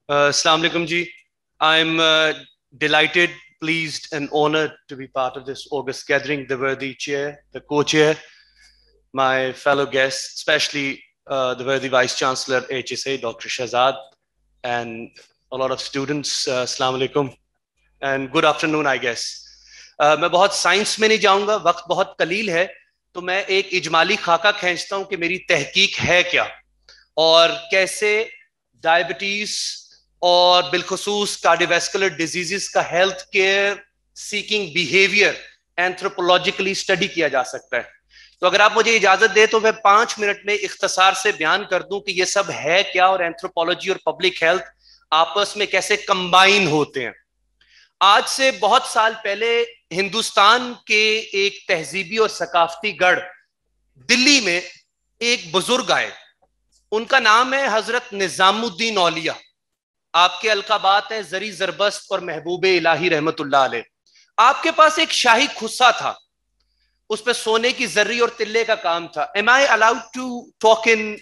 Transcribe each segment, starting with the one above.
Assalamu alaikum ji. I'm delighted, pleased, and honored to be part of this august gathering. The worthy chair, the co-chair, my fellow guests, especially the worthy Vice Chancellor HSA, Dr. Shahzad, and a lot of students. Assalamu alaikum, and good afternoon, I guess. मैं बहुत science में नहीं जाऊंगा, वक्त बहुत कलील है, तो मैं एक इजमाली खाका खींचता हूं कि मेरी तहकीक है क्या और कैसे डायबिटीज और बिलखसूस कार्डियोवैस्कुलर डिजीजेस का health care seeking behaviour anthropologically study किया जा सकता है। तो अगर आप मुझे इजाजत दे तो मैं 5 मिनट में इख्तिसार से बयान कर दूं कि ये सब है क्या और एंथ्रोपोलॉजी और पब्लिक हेल्थ आपस में कैसे कंबाइन होते हैं। आज से बहुत साल पहले हिंदुस्तान के एक तहजीबी और सकाफती गढ़ दिल्ली में एक बुजुर्ग आए। उनका नाम है हजरत निजामुद्दीन औलिया। आपके अलकाबात हैं जरी जरबस्त और महबूब इलाही रहमतुल्लाह अलैह। आपके पास एक शाही खुस्सा था, उस पर सोने की जर्री और तिल्ले का काम था। Am I allowed to talk in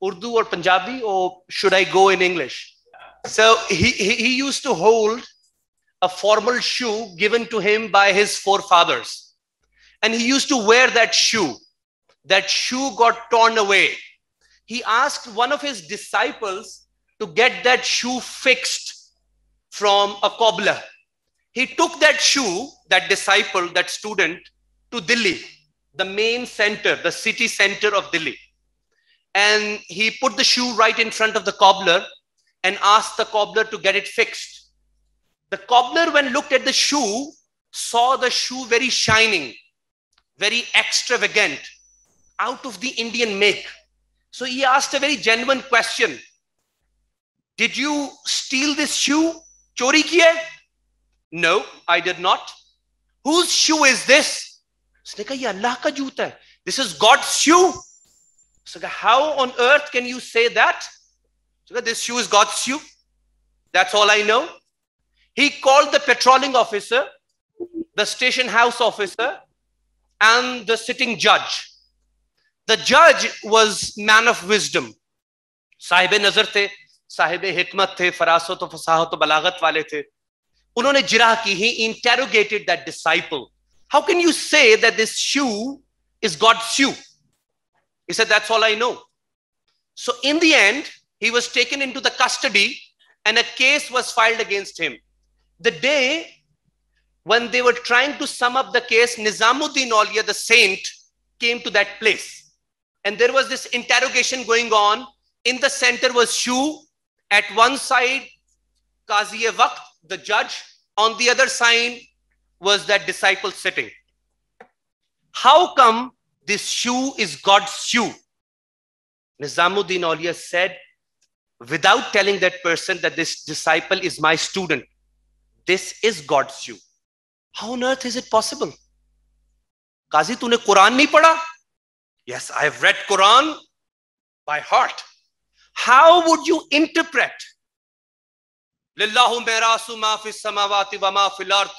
Urdu और पंजाबी और should I go in English? So he used to hold a formal shoe given to him by his forefathers, and he used to wear that shoe. That shoe got torn away. He asked one of his disciples to get that shoe fixed from a cobbler. He took that shoe, that disciple, that student, to Delhi, the main center, the city center of Delhi, and he put the shoe right in front of the cobbler and asked the cobbler to get it fixed. The cobbler, when looked at the shoe, saw the shoe very shining, very extravagant, out of the Indian make. So he asked a very genuine question. Did you steal this shoe? Chori kiya? No, I did not. Whose shoe is this? Usne kaha, ye Allah ka joota hai. This is God's shoe. So how on earth can you say that? So this shoe is God's shoe. That's all I know. He called the patrolling officer, the station house officer, and the sitting judge. The judge was man of wisdom. Sahib नजर थे, साहिब हिकमत थे, फरासत और फसाहत और बलागत वाले थे। उन्होंने जिरा की. He interrogated that disciple. How can you say that this shoe is God's shoe? He said, that's all I know. So in the end, he was taken into the custody and a case was filed against him. The day when they were trying to sum up the case, Nizamuddin Auliya, the saint, came to that place. And there was this interrogation going on. In the center was shoe. At one side, Qazi-e-Waqt, the judge. On the other side was that disciple sitting. How come this shoe is God's shoe? Nizamuddin Auliya said, without telling that person that this disciple is my student, this is God's shoe. How on earth is it possible? Qazi, तूने कुरान नहीं पढ़ा? Yes, I have read Quran by heart. How would you interpret लिल्लाहु मिरासु मा फिस समावाति व मा fill अर्द?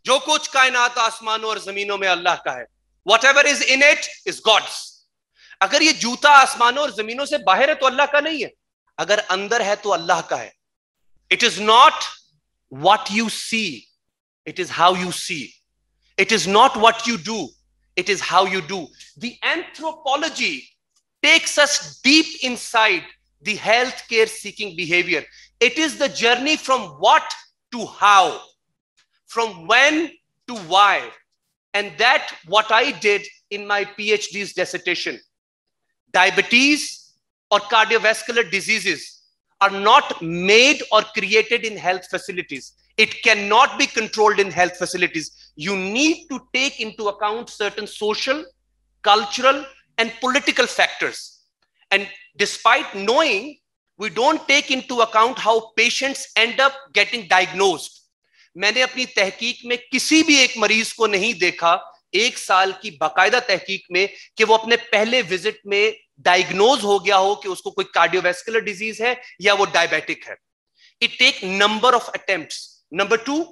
जो कुछ कायनात आसमानों और जमीनों में अल्लाह का है. Whatever is in it is God's. अगर ये जूता आसमानों और जमीनों से बाहर है तो अल्लाह का नहीं है. अगर अंदर है तो अल्लाह का है. It is not what you see, it is how you see. It is not what you do, it is how you do. The anthropology takes us deep inside the healthcare seeking behavior. It is the journey from what to how, from when to why. And that what I did in my PhD's dissertation. Diabetes or cardiovascular diseases are not made or created in health facilities. It cannot be controlled in health facilities. You need to take into account certain social, cultural, and political factors. And despite knowing, we don't take into account how patients end up getting diagnosed. मैंने अपनी तहकीक में किसी भी एक मरीज को नहीं देखा 1 साल की बाकायदा तहकीक में कि वो अपने पहले विजिट में डायग्नोज हो गया हो कि उसको कोई कार्डियोवैस्कुलर डिजीज है या वो डायबिटिक है. It take number of attempts. Number 2,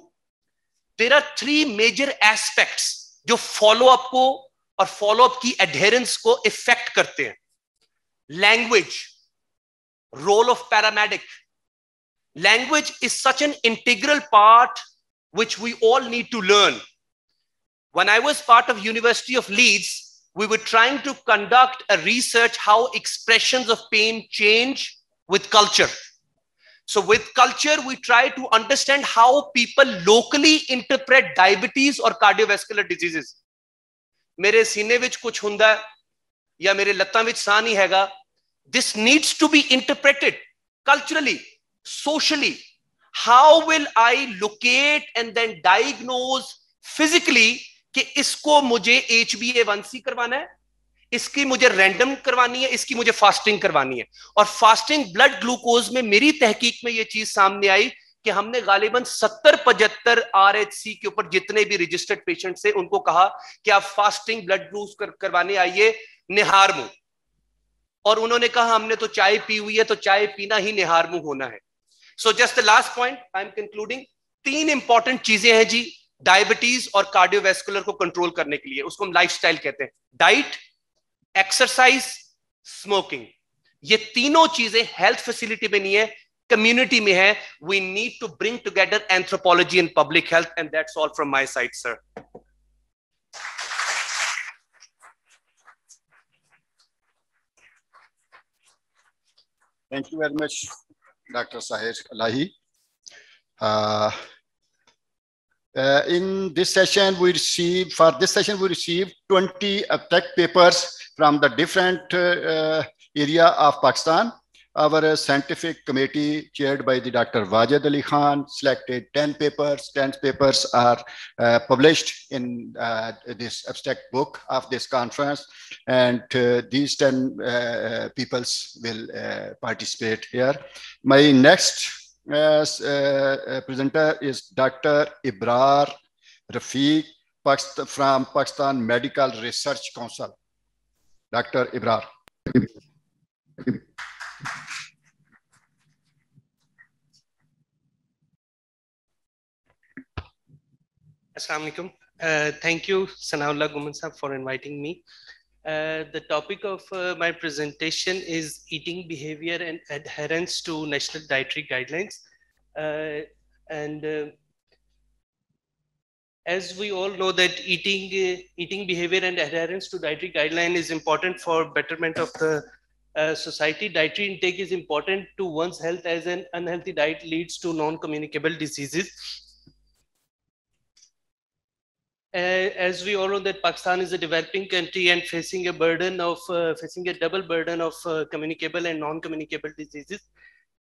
there are 3 major aspects जो फॉलोअप को और फॉलोअप की एडहेरेंस को इफेक्ट करते हैं. Language, role of paramedic, Language is such an integral part which we all need to learn. When I was part of University of Leeds, we were trying to conduct a research how expressions of pain change with culture. So with culture, we try to understand how people locally interpret diabetes or cardiovascular diseases. मेरे सीने विच कुछ हुंदा है या मेरे लत्तां विच साह नहीं हैगा. This needs to be interpreted culturally, socially. How will I locate and then diagnose physically कि इसको मुझे HbA1c करवाना है, इसकी मुझे रैंडम करवानी है, इसकी मुझे फास्टिंग करवानी है. और फास्टिंग ब्लड ग्लूकोज में मेरी तहकीक में ये चीज सामने आई कि हमने गालिबन 70-75 RH के ऊपर जितने भी रजिस्टर्ड पेशेंट से उनको कहा कि आप फास्टिंग ब्लड ग्लूकोज करवाने आइए निहार मुंह. और उन्होंने कहा हमने तो चाय पी हुई है तो चाय पीना ही निहार मुंह होना है. So just the last point, I am concluding. 3 important चीजें हैं जी डायबिटीज और कार्डियोवैस्कुलर को कंट्रोल करने के लिए. उसको हम लाइफस्टाइल कहते हैं. Diet, exercise, smoking. ये तीनों चीजें हेल्थ फैसिलिटी में नहीं है, कम्युनिटी में है. We need to bring together anthropology and public health, and that's all from my side, sir. Thank you very much, Dr. Sahir Elahi. In this session, we received 20 abstract papers from the different area of Pakistan. Our scientific committee, chaired by the Dr. Wajid Ali Khan, selected 10 papers. 10 papers are published in this abstract book of this conference. And these 10 peoples will participate here. My next presenter is Dr. Ibrar Rafiq from Pakistan Medical Research Council. Dr. Ibrar. Assalamu alaikum. Thank you, Sanaullah Guman Sahab, for inviting me. The topic of my presentation is eating behavior and adherence to national dietary guidelines. As we all know that eating behavior and adherence to dietary guideline is important for betterment of the society. Dietary intake is important to one's health, as an unhealthy diet leads to non-communicable diseases. As we all know that Pakistan is a developing country and facing a double burden of communicable and non-communicable diseases.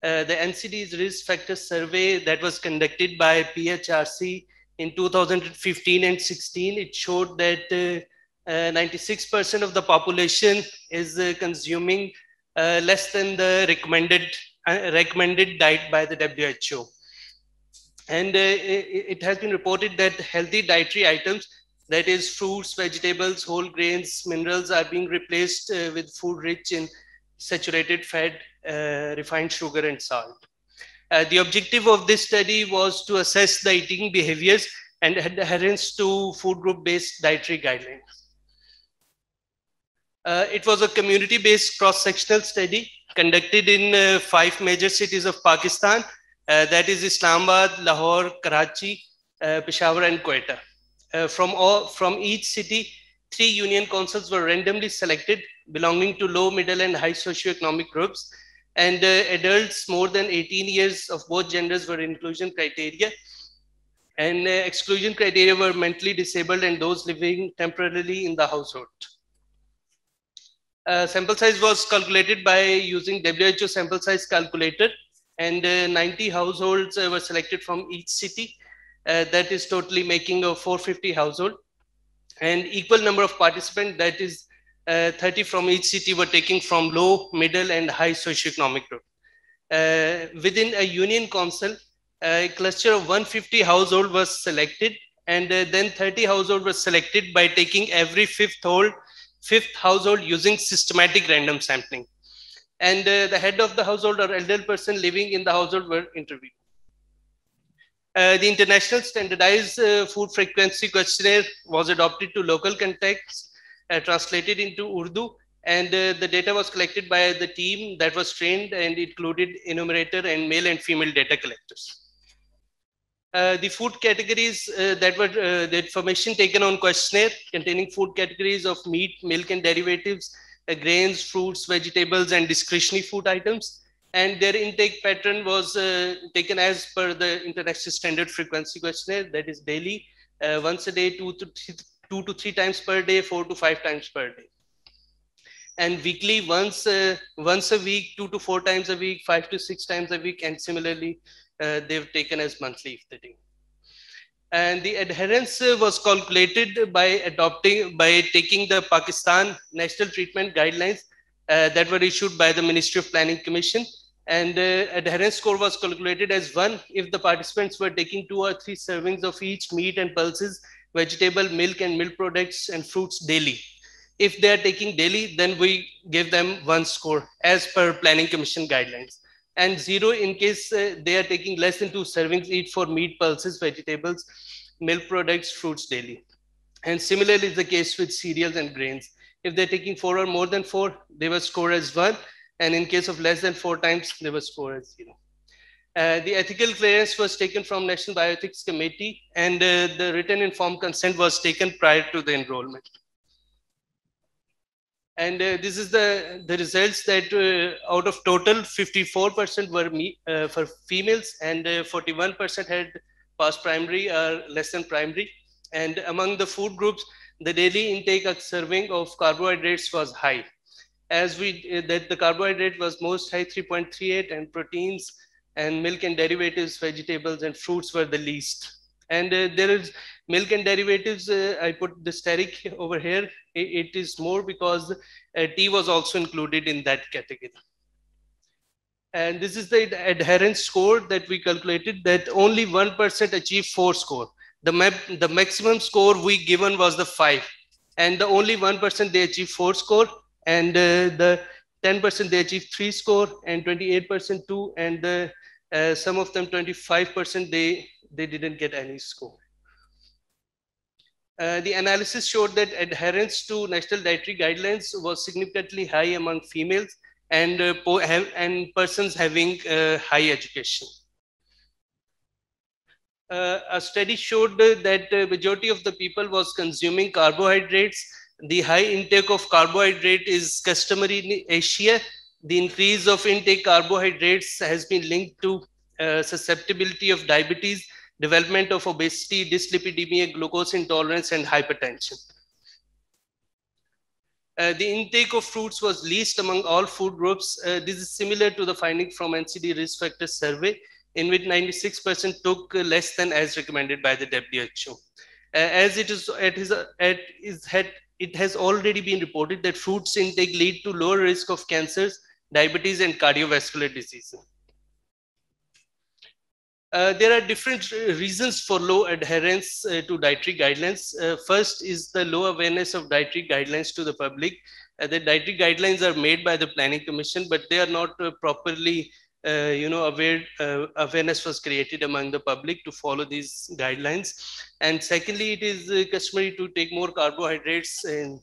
The NCD's risk factor survey that was conducted by PHRC in 2015 and 16, it showed that 96% of the population is consuming less than the recommended diet by the WHO. And it has been reported that healthy dietary items, that is fruits, vegetables, whole grains, minerals, are being replaced with food rich in saturated fat, refined sugar and salt. The objective of this study was to assess the eating behaviors and adherence to food group based dietary guidelines. It was a community-based cross-sectional study conducted in 5 major cities of Pakistan. That is Islamabad, Lahore, Karachi, Peshawar and Quetta. From each city, 3 union councils were randomly selected belonging to low, middle and high socioeconomic groups, and adults more than 18 years of both genders were inclusion criteria, and exclusion criteria were mentally disabled and those living temporarily in the household. Sample size was calculated by using WHO sample size calculator, and 90 households were selected from each city. That is totally making a 450 household, and equal number of participants, that is 30 from each city, were taking from low, middle and high socioeconomic group. Within a union council, a cluster of 150 household was selected, and then 30 household was selected by taking every fifth household using systematic random sampling. And the head of the household or elder person living in the household were interviewed. The international standardized food frequency questionnaire was adopted to local context, translated into Urdu, And the data was collected by the team that was trained and included enumerator and male and female data collectors. The food categories that were the information taken on questionnaire containing food categories of meat, milk and derivatives, grains, fruits, vegetables and discretionary food items. And their intake pattern was taken as per the International Standard Frequency Questionnaire, that is daily, once a day, two to three times per day, 4 to 5 times per day. And weekly, once a week, 2 to 4 times a week, 5 to 6 times a week, and similarly, they've taken as monthly if they do. And the adherence was calculated by taking the Pakistan National Treatment Guidelines that were issued by the Ministry of Planning Commission. And adherence score was calculated as 1 if the participants were taking 2 or 3 servings of each meat and pulses, vegetable, milk and milk products and fruits daily. If they are taking daily, then we give them 1 score as per Planning Commission guidelines, and 0 in case they are taking less than 2 servings each for meat, pulses, vegetables, milk products, fruits daily. And similarly is the case with cereals and grains. If they're taking 4 or more than 4, they were scored as 1, and in case of less than 4 times, they were scored as 0. The ethical clearance was taken from National Bioethics Committee, and the written informed consent was taken prior to the enrollment. And this is the results that out of total 54% were for females, and 41% had passed primary or less than primary. And among the food groups, the daily intake of serving of carbohydrates was high, as that the carbohydrate was most high, 3.38, and proteins and milk and derivatives, vegetables and fruits were the least. And there is milk and derivatives, I put the steric over here. It is more because tea was also included in that category. And this is the adherence score that we calculated, that only 1% achieved 4 score. The maximum score we given was the 5, and the only 1% they achieved 4 score, and the 10% they achieved 3 score, and 28% 2, and some of them 25% they didn't get any score. The analysis showed that adherence to national dietary guidelines was significantly high among females and persons having high education. A study showed that the majority of the people was consuming carbohydrates. The high intake of carbohydrate is customary in Asia. The increase of intake carbohydrates has been linked to susceptibility of diabetes, development of obesity, dyslipidemia, glucose intolerance, and hypertension. The intake of fruits was least among all food groups. This is similar to the finding from NCD risk factor survey, in which 96% took less than as recommended by the WHO. As it has already been reported that fruits intake lead to lower risk of cancers, diabetes, and cardiovascular disease. There are different reasons for low adherence to dietary guidelines. First is the low awareness of dietary guidelines to the public. The dietary guidelines are made by the Planning Commission, but they are not properly, awareness was created among the public to follow these guidelines. And secondly, it is customary to take more carbohydrates in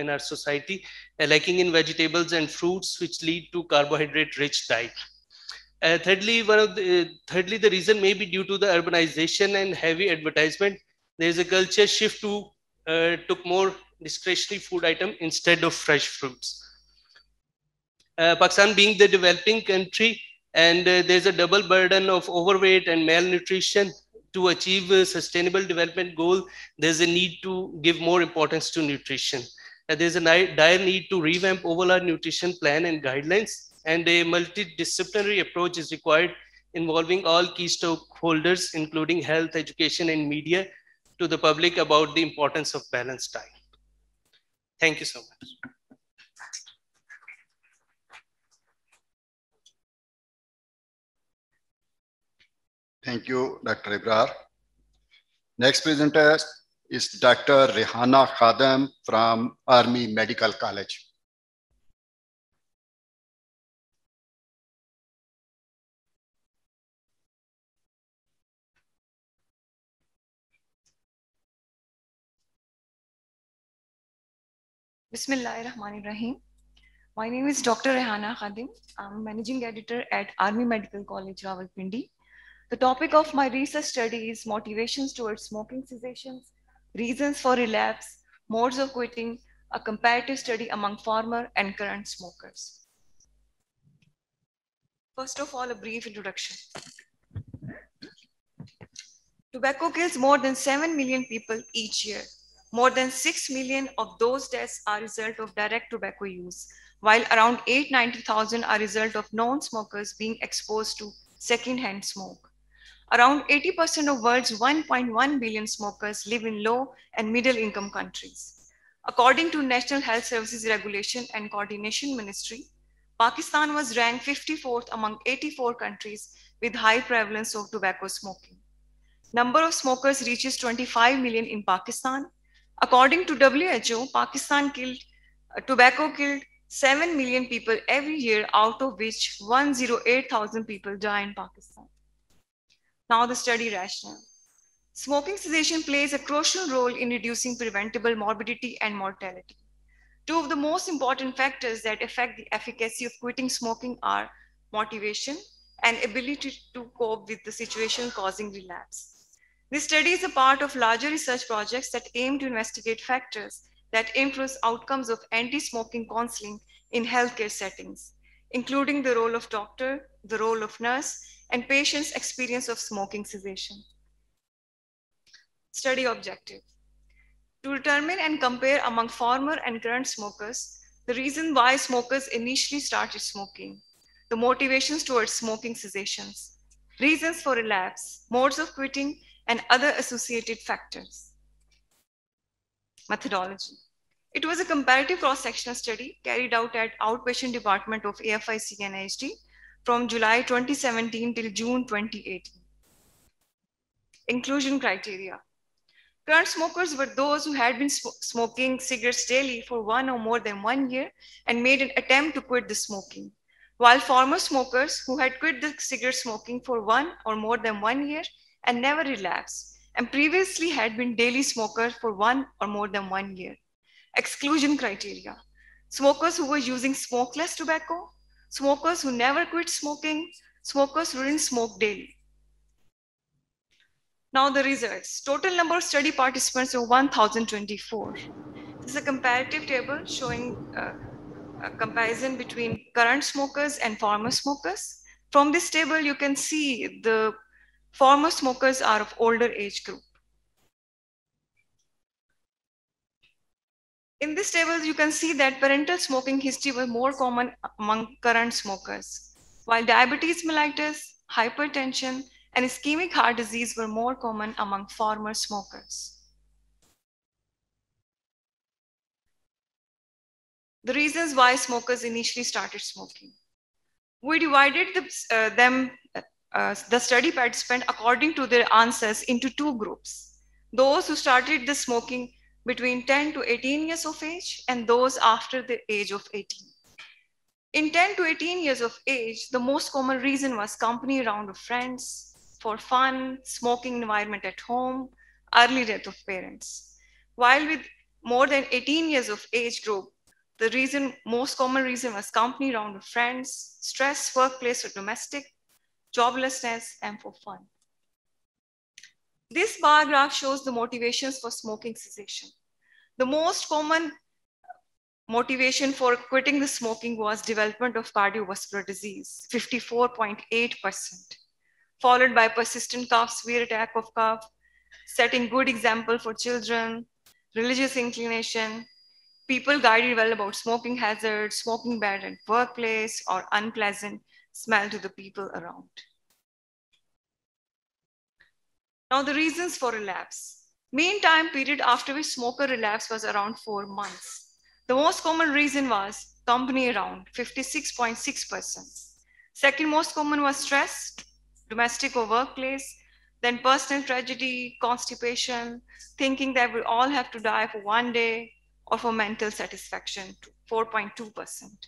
our society, lacking in vegetables and fruits, which lead to carbohydrate-rich diet. Thirdly, the reason may be due to the urbanization and heavy advertisement. There is a culture shift to took more discretionary food item instead of fresh fruits. Pakistan being the developing country, and there's a double burden of overweight and malnutrition. To achieve a sustainable development goal, there's a need to give more importance to nutrition. There's a dire need to revamp overall nutrition plan and guidelines, and a multidisciplinary approach is required involving all key stakeholders, including health, education, and media, to the public about the importance of balanced diet. Thank you so much. Thank you, Dr. Ebrar. Next presenter is Dr. Rehana Khadem from Army Medical College. Bismillahirrahmanirrahim. My name is Dr. Rehana Khadim. I'm managing editor at Army Medical College, Rawalpindi. The topic of my research study is motivations towards smoking cessations, reasons for relapse, modes of quitting, a comparative study among former and current smokers. First of all, a brief introduction. Tobacco kills more than 7 million people each year. More than 6 million of those deaths are a result of direct tobacco use, while around 890,000 are a result of non-smokers being exposed to second-hand smoke. Around 80% of world's 1.1 billion smokers live in low and middle income countries. According to National Health Services Regulation and Coordination Ministry, Pakistan was ranked 54th among 84 countries with high prevalence of tobacco smoking. Number of smokers reaches 25 million in Pakistan. According to WHO, tobacco killed 7 million people every year, out of which 108,000 people die in Pakistan. Now the study rationale. Smoking cessation plays a crucial role in reducing preventable morbidity and mortality. Two of the most important factors that affect the efficacy of quitting smoking are motivation and ability to cope with the situation causing relapse. This study is a part of larger research projects that aim to investigate factors that influence outcomes of anti-smoking counseling in healthcare settings, including the role of doctor, the role of nurse, and patients' experience of smoking cessation. Study objective. To determine and compare among former and current smokers, the reason why smokers initially started smoking, the motivations towards smoking cessations, reasons for relapse, modes of quitting, and other associated factors. Methodology. It was a comparative cross-sectional study carried out at outpatient department of AFIC NIHT from July 2017 till June 2018. Inclusion criteria. Current smokers were those who had been smoking cigarettes daily for 1 or more than 1 year and made an attempt to quit the smoking, while former smokers who had quit the cigarette smoking for 1 or more than 1 year and never relapsed, and previously had been daily smokers for 1 or more than 1 year. Exclusion criteria. Smokers who were using smokeless tobacco, smokers who never quit smoking, smokers who didn't smoke daily. Now the results. Total number of study participants were 1,024. This is a comparative table showing a comparison between current smokers and former smokers. From this table, you can see the former smokers are of older age group. In this table, you can see that parental smoking history was more common among current smokers, while diabetes mellitus, hypertension, and ischemic heart disease were more common among former smokers. The reasons why smokers initially started smoking. We divided the study participants according to their answers into two groups. Those who started the smoking between 10 to 18 years of age and those after the age of 18. In 10 to 18 years of age, the most common reason was company around of friends, for fun, smoking environment at home, early death of parents. While with more than 18 years of age group, the most common reason was company around of friends, stress, workplace or domestic, joblessness, and for fun. This bar graph shows the motivations for smoking cessation. The most common motivation for quitting the smoking was development of cardiovascular disease, 54.8%, followed by persistent cough, severe attack of cough, setting good example for children, religious inclination, people guided well about smoking hazards, smoking bad at workplace, or unpleasant smell to the people around. Now the reasons for relapse. Mean time period after which smoker relapse was around 4 months. The most common reason was company around, 56.6%. Second most common was stress, domestic or workplace, then personal tragedy, constipation, thinking that we all have to die for one day, or for mental satisfaction, 4.2%.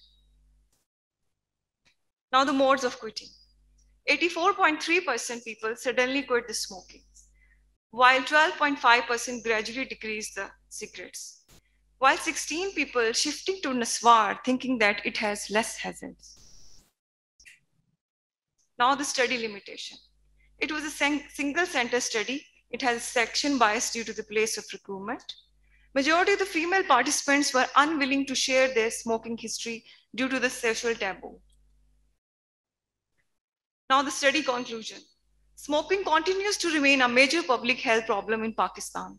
Now the modes of quitting. 84.3% people suddenly quit the smoking, while 12.5% gradually decreased the cigarettes. while 16 people shifting to Naswar thinking that it has less hazards. Now the study limitation. It was a single center study. It has section bias due to the place of recruitment. Majority of the female participants were unwilling to share their smoking history due to the social taboo. Now the study conclusion. Smoking continues to remain a major public health problem in Pakistan.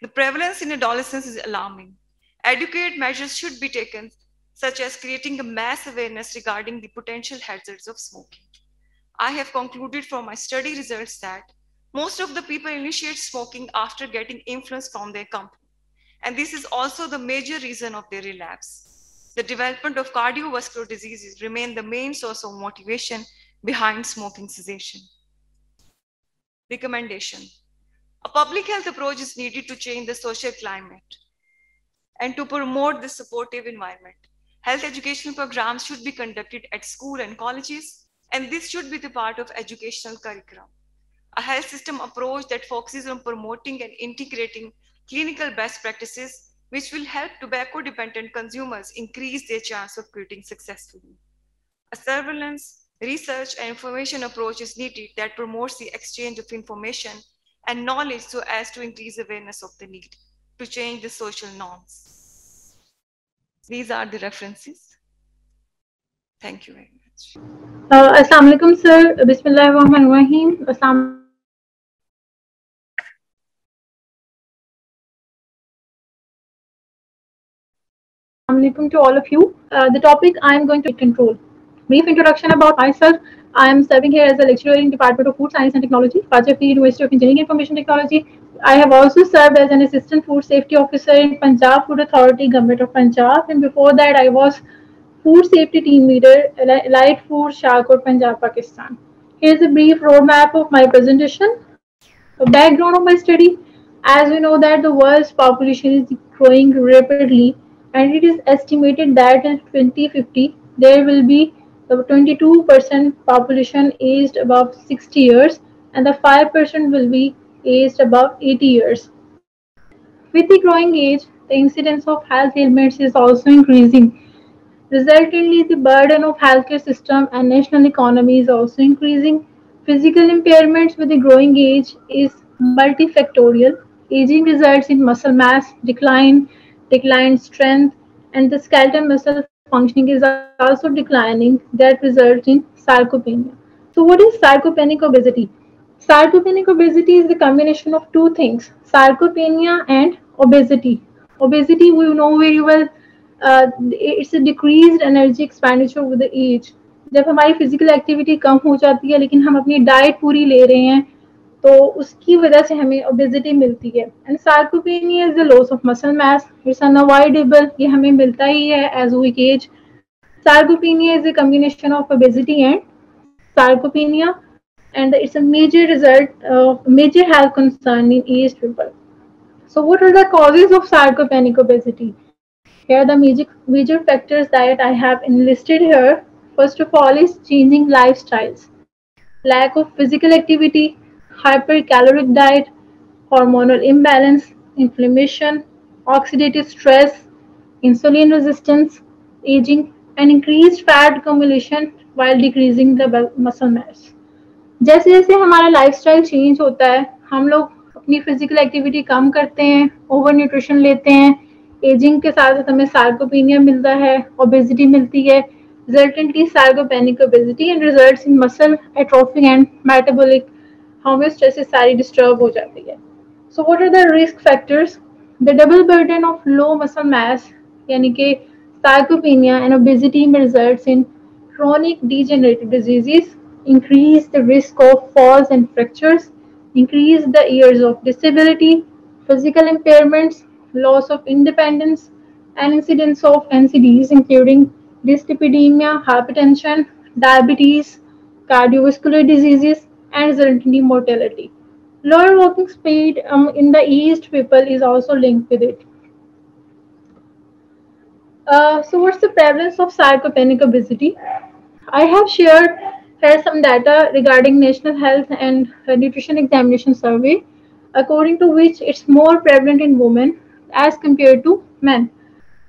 The prevalence in adolescents is alarming. Adequate measures should be taken, such as creating a mass awareness regarding the potential hazards of smoking. I have concluded from my study results that most of the people initiate smoking after getting influence from their company. And this is also the major reason of their relapse. The development of cardiovascular diseases remain the main source of motivation behind smoking cessation. Recommendation. A public health approach is needed to change the social climate and to promote the supportive environment. Health educational programs should be conducted at school and colleges, and this should be the part of educational curriculum. A health system approach that focuses on promoting and integrating clinical best practices, which will help tobacco-dependent consumers increase their chance of quitting successfully. A surveillance, research, and information approach is needed that promotes the exchange of information and knowledge so as to increase awareness of the need to change the social norms. These are the references. Thank you very much. Assalamu alaikum, sir. Bismillahirrahmanirrahim. Assalamu alaikum to all of you. The topic I am going to control. Brief introduction about myself. I am serving here as a lecturer in Department of Food Science and Technology, Fajr University of Engineering and Information Technology. I have also served as an assistant food safety officer in Punjab Food Authority, Government of Punjab, and before that I was food safety team leader, Light Food, Shahkot, Punjab, Pakistan. Here's a brief roadmap of my presentation. The background of my study, as we know that the world's population is growing rapidly, and it is estimated that in 2050 there will be the 22% population aged above 60 years and the 5% will be aged above 80 years. With the growing age, the incidence of health ailments is also increasing. Resultantly, the burden of healthcare system and national economy is also increasing. Physical impairments with the growing age is multifactorial. Aging results in muscle mass decline, declined strength, and the skeletal muscle functioning is also declining that results in sarcopenia. So what is sarcopenic obesity? Sarcopenic obesity is the combination of two things, sarcopenia and obesity. Obesity, we know very well, it's a decreased energy expenditure with the age. जब हमारी physical activity कम हो जाती है लेकिन हम अपनी diet पूरी ले रहे हैं तो उसकी वजह से हमें ओबेसिटी मिलती है. And sarcopenia is the loss of muscle mass. It's unavoidable, ये हमें मिलता ही है as we age. Sarcopenia is a combination of obesity and sarcopenia, and it's a major result of major health concern in aged people. So, what are the causes of sarcopenic obesity? Here are the major factors that I have enlisted here. First of all is changing lifestyles, lack of physical activity, hypercaloric diet, hormonal imbalance, inflammation, oxidative stress, insulin resistance, aging, and increased fat accumulation while decreasing the muscle mass. जैसे जैसे हमारा lifestyle change होता है, हम लोग अपनी physical activity कम करते हैं, ओवर न्यूट्रिशन लेते हैं, एजिंग के साथ साथ हमें सार्कोपेनिया मिलता है, ओबेसिटी मिलती है, resultantly sarcopenic obesity and results in muscle atrophy and metabolic homeostasis सारी डिस्टर्ब हो जाती है. So what are the risk factors? The double burden of low muscle mass यानी कि sarcopenia and obesity may result in chronic degenerative diseases, increase the risk of falls and fractures, increase the years of disability, physical impairments, loss of independence, and incidence of NCDs including dyslipidemia, hypertension, diabetes, cardiovascular diseases, and resulting mortality. Lower walking speed in the aged people is also linked with it. So what's the prevalence of sarcopenic obesity? I have shared here some data regarding National Health and Nutrition Examination Survey, according to which it's more prevalent in women as compared to men.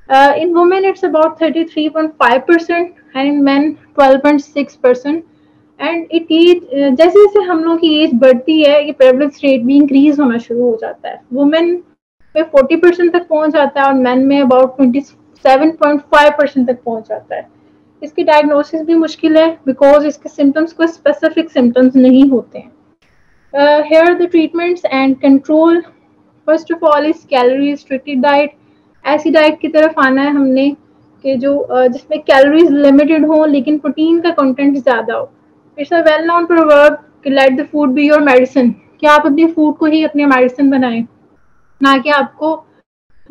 In women, it's about 33.5%, and in men, 12.6%. And it age जैसे जैसे हम लोगों की as बढ़ती है, ये prevalence rate भी increase होना शुरू हो जाता है. वुमेन में 40% तक पहुंच जाता है और मैन में अबाउट 27.5% तक पहुंच जाता है. इसकी डायग्नोसिस भी मुश्किल है बिकॉज इसके सिम्टम्स को स्पेसिफिक सिम्टम्स नहीं होते हैं. Here the treatments and control. First of all is calorie restricted diet. ऐसी डाइट की तरफ आना है हमने कि जो जिसमें कैलोरीज लिमिटेड हो लेकिन प्रोटीन का कंटेंट ज़्यादा हो. It's a well known proverb कि let the food be your medicine, कि आप अपनी फूड को ही अपनी मेडिसिन बनाएं, ना कि आपको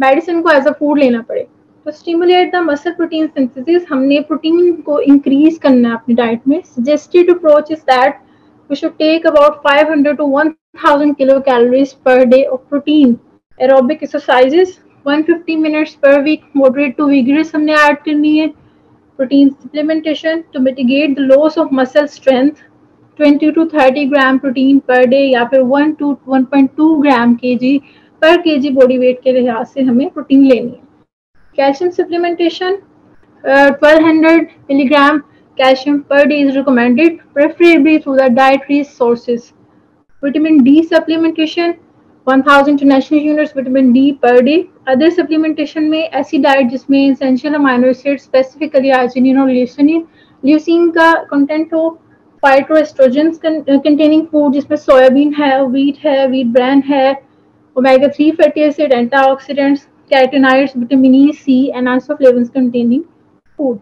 मेडिसिन को एज अ फूड लेना पड़े. तो stimulate the muscle protein synthesis, हमने प्रोटीन को इंक्रीज करना है अपनी डाइट में. Suggested approach is that we should take about 500 to 1000 kilocalories per day of protein. Aerobic exercises 150 minutes per week, moderate to vigorous हमने ऐड करनी है. Protein supplementation to mitigate the loss of muscle strength, 20 to 30 gram protein per day या फिर 1 to 1.2 gram kg per kg body weight के लिहाज से हमें protein लेनी है. Calcium supplementation 1200 milligram calcium per day is recommended, preferably through the dietary sources. Vitamin D supplementation 1000 international units vitamin D per day. Other supplementation में ऐसी diet जिसमें essential amino acids specifically arginine और leucine का content हो. Phytoestrogens containing food जिसमें soybean है, wheat bran है, omega 3 fatty acid, antioxidants, carotenoids, vitamin E, C, and isoflavones containing food.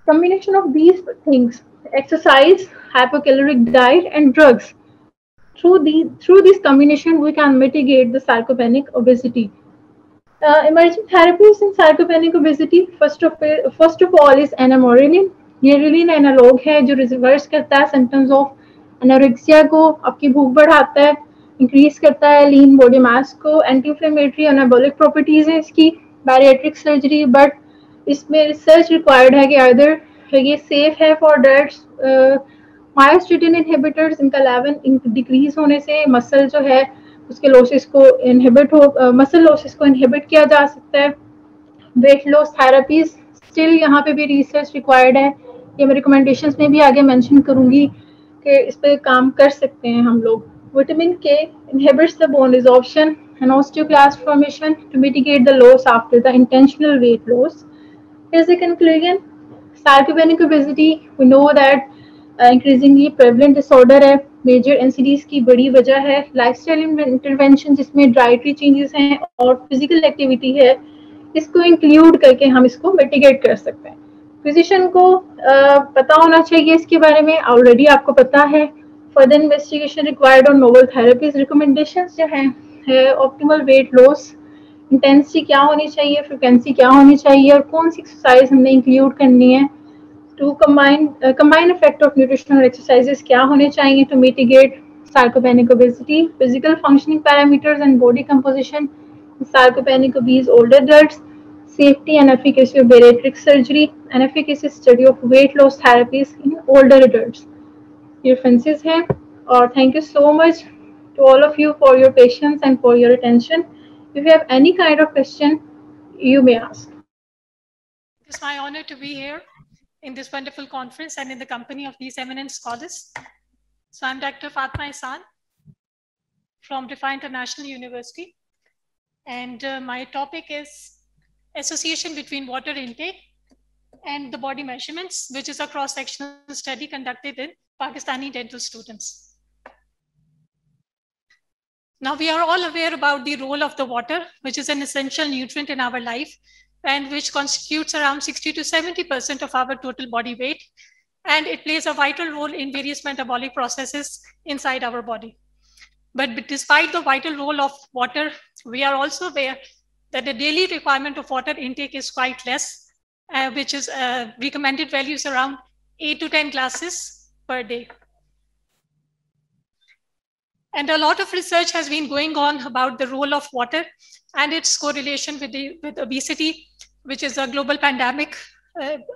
Combination of these things, exercise, hypocaloric diet, and drugs. Through this combination, we can mitigate the sarcopenic obesity. Emerging therapies in sarcopenic obesity, first of all is enamoreline. ये रिलीन analogue है जो reverse करता है symptoms of anorexia को, आपकी भूख बढ़ाता है, इंक्रीज करता है लीन बॉडी मास को, एंटी इंफ्लेमेटरी एनाबॉलिक प्रॉपर्टीज है इसकी. बैरिएट्रिक सर्जरी, बट इसमें रिसर्च रिक्वायर्ड है कि अदर ये सेफ है फॉर डर्ट्स. मायोस्टेटिन इनहिबिटर्स, इनका लेवल डिक्रीज होने से मसल जो है उसके लॉसेस को इनहिबिट हो, मसल लॉसेस को इनहिबिट किया जा सकता है. वेट लॉस थेरापीज स्टिल यहाँ पे भी रिसर्च रिक्वायर्ड है, ये मैं रिकमेंडेशंस में भी आगे मेंशन करूंगी कि इस पे काम कर सकते हैं हम लोग. विटामिन के inhibits the bone resorption and osteoclast formation to mitigate the loss after the intentional weight loss. Here's the conclusion. Sarcopenic obesity, we know that increasingly prevalent disorder है, मेजर NCDs की बड़ी वजह है. लाइफस्टाइल इंटरवेंशन जिसमें dietary changes हैं और physical activity है, इसको इंक्लूड करके हम इसको मिटिगेट कर सकते हैं. फिजिशियन को पता होना चाहिए इसके बारे में, ऑलरेडी आपको पता है. फर्दर इन्वेस्टिगेशन रिक्वायर्ड और नोवल थेरेपीज. रिकमेंडेशंस जो हैं ऑप्टिमल वेट लॉस, इंटेंसिटी क्या होनी चाहिए, फ्रिक्वेंसी क्या होनी चाहिए, और कौन सी एक्सरसाइज हमने इंक्लूड करनी है. To combine effect of nutritional exercises क्या होने चाहिए to mitigate sarcopenic obesity. Physical functioning parameters and body composition in sarcopenic obese older adults. Safety and efficacy of bariatric surgery and efficacy study of weight loss therapies in older adults. Your references हैं, और thank you so much to all of you for your patience and for your attention. If you have any kind of question, you may ask. It's my honor to be here in this wonderful conference and in the company of these eminent scholars. So I'm Dr. Fatma Ihsan from Rifa International University, and my topic is association between water intake and the body measurements, which is a cross-sectional study conducted in Pakistani dental students. Now, we are all aware about the role of the water, which is an essential nutrient in our life and which constitutes around 60 to 70% of our total body weight. And it plays a vital role in various metabolic processes inside our body. But despite the vital role of water, we are also aware that the daily requirement of water intake is quite less, which is recommended values around 8 to 10 glasses per day. And a lot of research has been going on about the role of water and its correlation with obesity, which is a global pandemic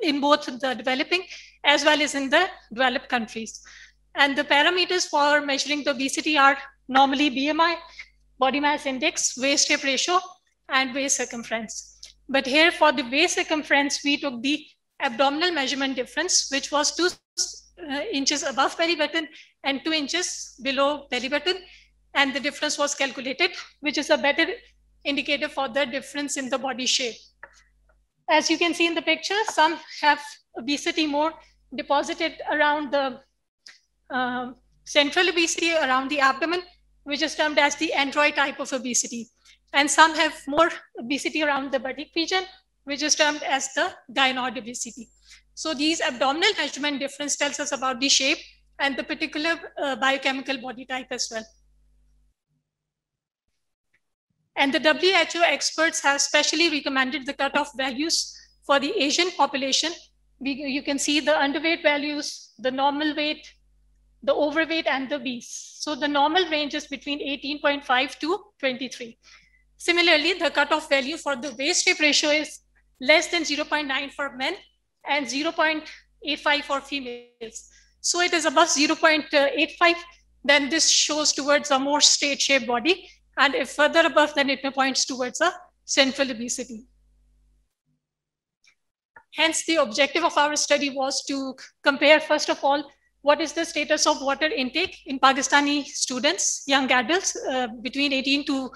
in both the developing as well as in the developed countries. And the parameters for measuring the obesity are normally BMI, body mass index, waist hip ratio, and waist circumference. But here for the waist circumference, we took the abdominal measurement difference, which was 2 inches above belly button and 2 inches below belly button. And the difference was calculated, which is a better indicator for the difference in the body shape. As you can see in the picture, some have obesity more deposited around the central obesity, around the abdomen, which is termed as the android type of obesity. And some have more obesity around the buttock region, which is termed as the gynoid obesity. So these abdominal measurement difference tells us about the shape and the particular biochemical body type as well. And the WHO experts have specially recommended the cutoff values for the Asian population. You can see the underweight values, the normal weight, the overweight, and the obese. So the normal range is between 18.5 to 23. Similarly, the cutoff value for the waist shape ratio is less than 0.9 for men and 0.85 for females. So it is above 0.85, then this shows towards a more straight shaped body. And if further above, then it points towards a central obesity. Hence, the objective of our study was to compare, first of all, what is the status of water intake in Pakistani students, young adults between 18 to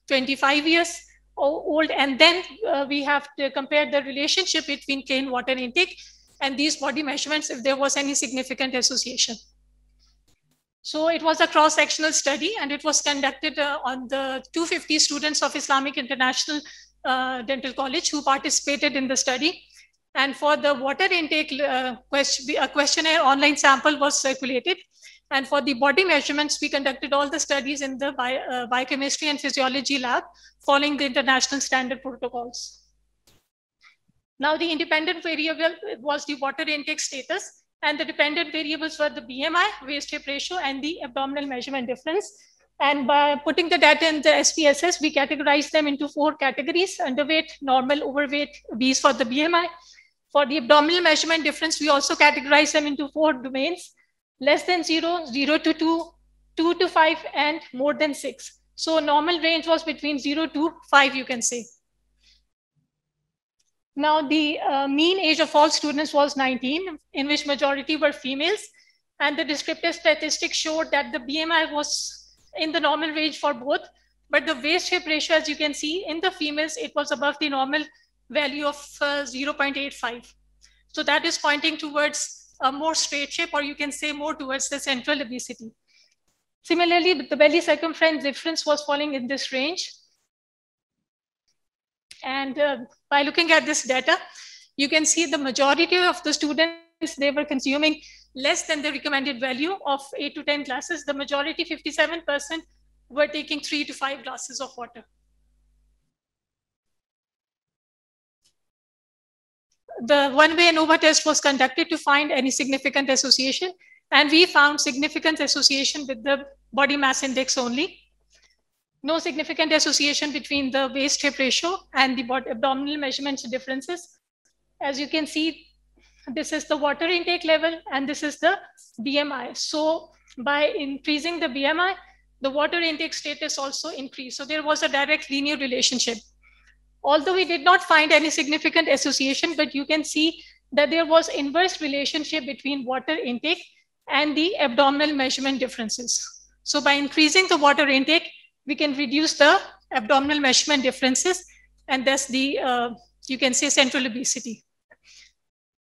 25 years old. And then we have to compare the relationship between clean water intake and these body measurements if there was any significant association. So it was a cross-sectional study, and it was conducted on the 250 students of Islamic International Dental College who participated in the study. And for the water intake a questionnaire online sample was circulated. And for the body measurements, we conducted all the studies in the biochemistry and physiology lab following the international standard protocols. Now the independent variable was the water intake status, and the dependent variables were the BMI, waist hip ratio, and the abdominal measurement difference. And by putting the data in the SPSS, we categorized them into 4 categories: underweight, normal, overweight, obese for the BMI. For the abdominal measurement difference, we also categorized them into 4 domains: less than 0, 0 to 2, 2 to 5, and more than 6. So normal range was between 0 to 5, you can say. Now the mean age of all students was 19, in which majority were females. And the descriptive statistics showed that the BMI was in the normal range for both, but the waist hip ratio, as you can see, in the females, it was above the normal value of 0.85. So that is pointing towards a more straight shape, or you can say more towards the central obesity. Similarly, the belly circumference difference was falling in this range. And by looking at this data, you can see the majority of the students, they were consuming less than the recommended value of 8 to 10 glasses. The majority, 57%, were taking 3 to 5 glasses of water. The one-way ANOVA test was conducted to find any significant association, and we found significant association with the body mass index only. No significant association between the waist hip ratio and the abdominal measurements differences. As you can see, this is the water intake level, and this is the BMI. So by increasing the BMI, the water intake status also increased. So there was a direct linear relationship. Although we did not find any significant association, but you can see that there was inverse relationship between water intake and the abdominal measurement differences. So by increasing the water intake, we can reduce the abdominal measurement differences, and thus the, you can say, central obesity.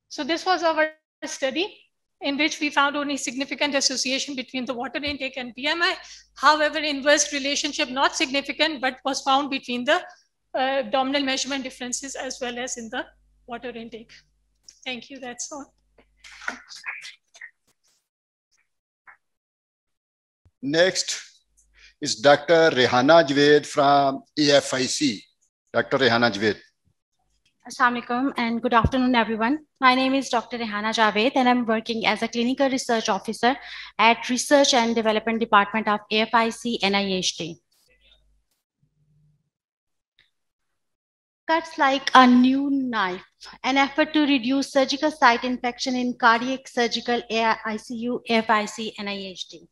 So this was our study in which we found only significant association between the water intake and BMI. However, inverse relationship not significant, but was found between the abdominal measurement differences as well as in the water intake. Thank you, that's all. Next is Dr. Rehana Javed from AFIC. Dr. Rehana Javed. Assalamu alaikum and good afternoon, everyone. My name is Dr. Rehana Javed, and I'm working as a clinical research officer at Research and Development Department of AFIC NIHT. Cuts like a new knife, an effort to reduce surgical site infection in cardiac surgical ICU, AFIC NIHT.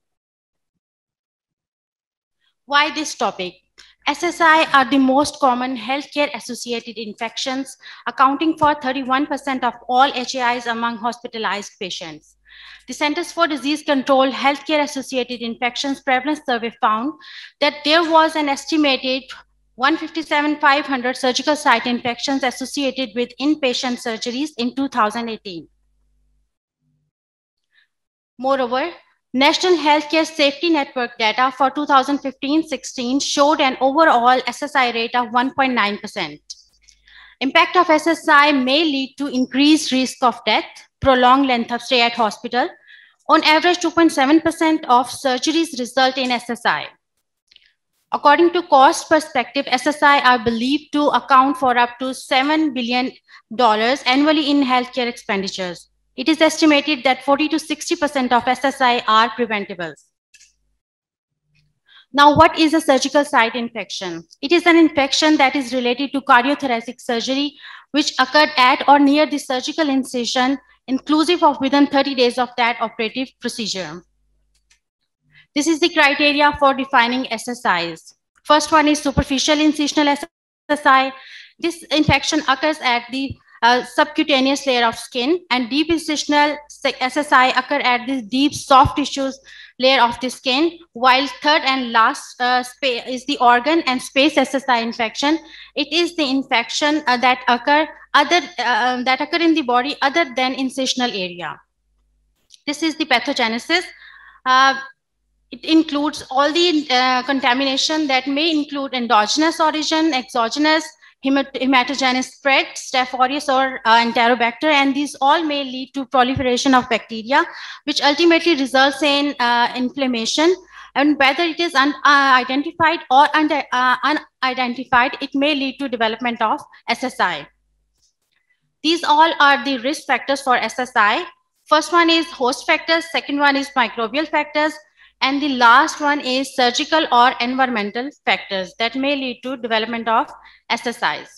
Why this topic? SSI are the most common healthcare-associated infections, accounting for 31% of all HAIs among hospitalized patients. The Centers for Disease Control Healthcare-Associated Infections Prevalence Survey found that there was an estimated 157,500 surgical site infections associated with inpatient surgeries in 2018. Moreover, National Healthcare Safety Network data for 2015-16 showed an overall SSI rate of 1.9%. Impact of SSI may lead to increased risk of death, prolonged length of stay at hospital. On average, 2.7% of surgeries result in SSI. According to cost perspective, SSI are believed to account for up to $7 billion annually in healthcare expenditures. It is estimated that 40 to 60% of SSI are preventable. Now, what is a surgical site infection? It is an infection that is related to cardiothoracic surgery, which occurred at or near the surgical incision, inclusive of within 30 days of that operative procedure. This is the criteria for defining SSIs. First one is superficial incisional SSI. This infection occurs at the subcutaneous layer of skin, and deep incisional SSI occur at the deep soft tissues layer of the skin, while third and last is the organ and space SSI infection. It is the infection that occur in the body other than incisional area. This is the pathogenesis. It includes all the contamination that may include endogenous origin, exogenous, hematogenous spread, Staph aureus or Enterobacter, and these all may lead to proliferation of bacteria, which ultimately results in inflammation. And whether it is identified or unidentified, it may lead to development of SSI. These all are the risk factors for SSI. First one is host factors, second one is microbial factors, and the last one is surgical or environmental factors that may lead to development of SSIs.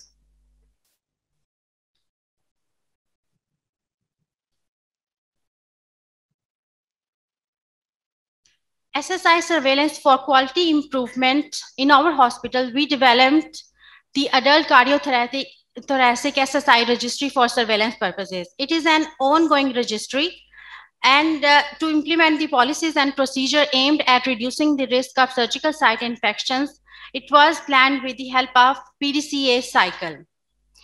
SSI surveillance for quality improvement in our hospital, we developed the adult cardiothoracic SSI registry for surveillance purposes. It is an ongoing registry, and to implement the policies and procedure aimed at reducing the risk of surgical site infections, it was planned with the help of PDCA cycle.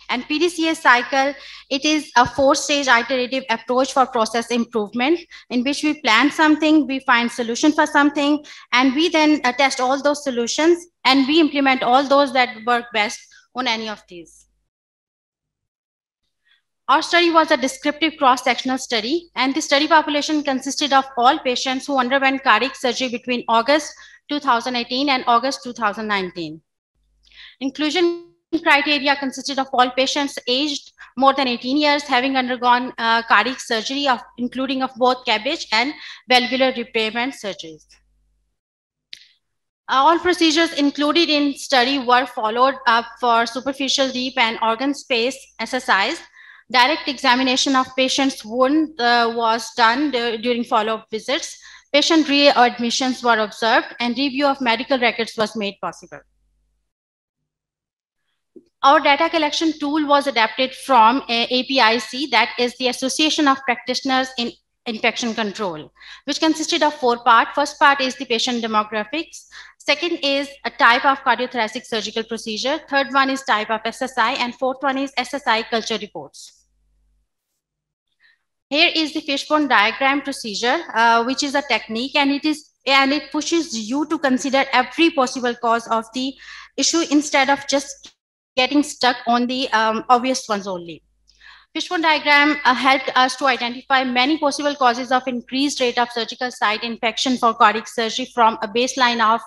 And PDCA cycle, it is a 4-stage iterative approach for process improvement, in which we plan something, we find solution for something, and we then test all those solutions, and we implement all those that work best on any of these. Our study was a descriptive cross-sectional study, and the study population consisted of all patients who underwent cardiac surgery between August 2018 and August 2019. Inclusion criteria consisted of all patients aged more than 18 years having undergone cardiac surgery, including of both CABG and valvular repairment surgeries. All procedures included in study were followed up for superficial, deep, and organ space SSIs. Direct examination of patients' wound was done during follow-up visits. Patient readmissions were observed, and review of medical records was made possible. Our data collection tool was adapted from APIC, that is the Association of Practitioners in Infection Control, which consisted of 4 parts. First part is the patient demographics. Second is a type of cardiothoracic surgical procedure. Third one is type of SSI, and fourth one is SSI culture reports. Here is the fishbone diagram procedure, which is a technique, and it pushes you to consider every possible cause of the issue instead of just getting stuck on the obvious ones only. Fishbone diagram helped us to identify many possible causes of increased rate of surgical site infection for cardiac surgery from a baseline of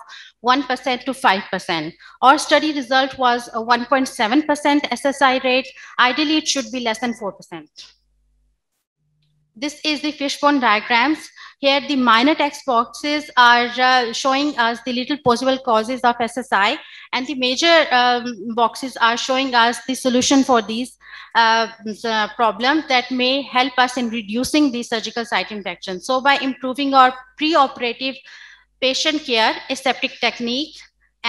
1% to 5%. Our study result was a 1.7% SSI rate. Ideally, it should be less than 4%. This is the fishbone diagrams. Here, the minor text boxes are showing us the little possible causes of SSI, and the major boxes are showing us the solution for these problems that may help us in reducing the surgical site infection. So by improving our preoperative patient care, aseptic technique,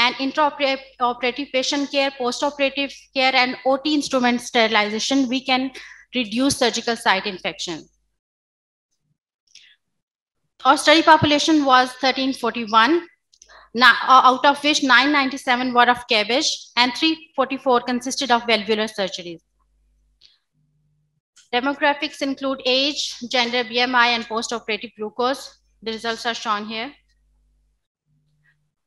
and intraoperative patient care, post-operative care, and OT instrument sterilization, we can reduce surgical site infection. Our study population was 1341, out of which 997 were of CABG and 344 consisted of valvular surgeries. Demographics include age, gender, BMI, and post-operative glucose. The results are shown here.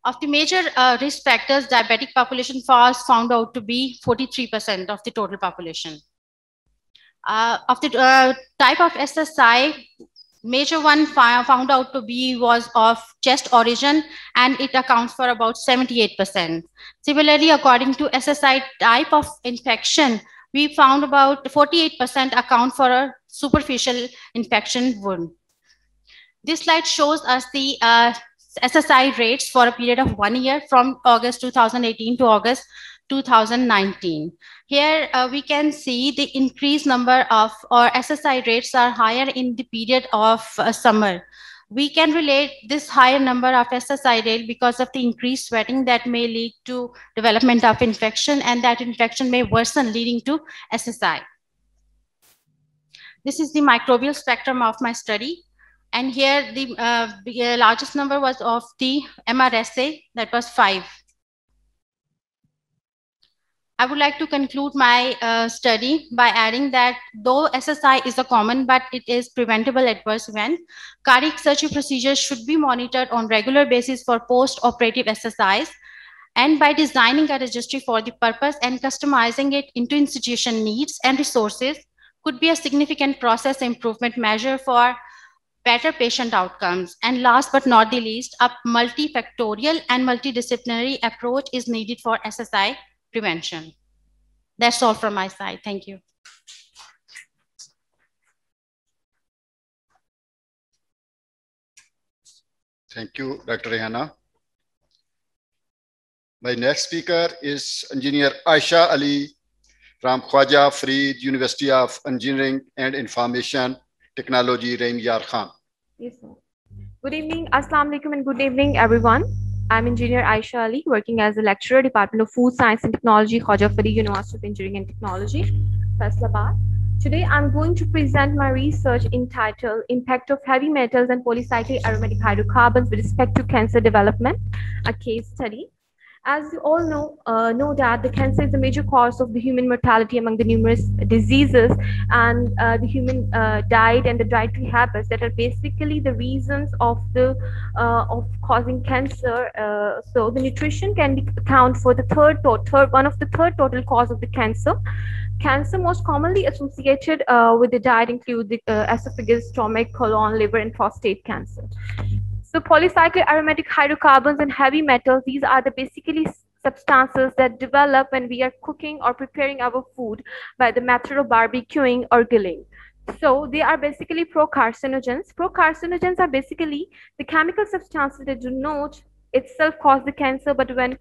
Of the major risk factors, diabetic population was found out to be 43% of the total population. Of the type of SSI, major one found out to be was of chest origin, and it accounts for about 78%. Similarly, according to SSI type of infection, we found about 48% account for a superficial infection wound. This slide shows us the SSI rates for a period of 1 year from August 2018 to August 2019. Here we can see the increased number of, or SSI rates are higher in the period of summer. We can relate this higher number of SSI rate because of the increased sweating that may lead to development of infection, and that infection may worsen, leading to SSI. This is the microbial spectrum of my study. And here the largest number was of the MRSA, that was 5. I would like to conclude my study by adding that though SSI is a common but it is preventable adverse event, cardiac surgery procedures should be monitored on regular basis for post-operative SSIs, and by designing a registry for the purpose and customizing it into institution needs and resources could be a significant process improvement measure for better patient outcomes. And last but not the least, a multifactorial and multidisciplinary approach is needed for SSI prevention. That's all from my side. Thank you. Thank you, Dr. Rehana. My next speaker is Engineer Aisha Ali from Khwaja Farid University of Engineering and Information Technology, Rain Yar Khan. Yes, sir. Good evening, Assalamu alaikum, and good evening, everyone. I'm Engineer Aisha Ali, working as a lecturer, Department of Food Science and Technology, Khwaja Farid University of Engineering and Technology, Faisalabad. Today, I'm going to present my research entitled Impact of Heavy Metals and Polycyclic Aromatic Hydrocarbons with Respect to Cancer Development, a case study. As you all know that the cancer is a major cause of the human mortality among the numerous diseases, and the human diet and the dietary habits that are basically the reasons of the of causing cancer. So the nutrition can account for the one of the third total cause of the cancer. Cancer most commonly associated with the diet include the esophagus, stomach, colon, liver, and prostate cancer. So polycyclic aromatic hydrocarbons and heavy metals, these are the basically substances that develop when we are cooking or preparing our food by the method of barbecuing or grilling. So they are basically pro-carcinogens. Pro-carcinogens are basically the chemical substances that do not itself cause the cancer, but when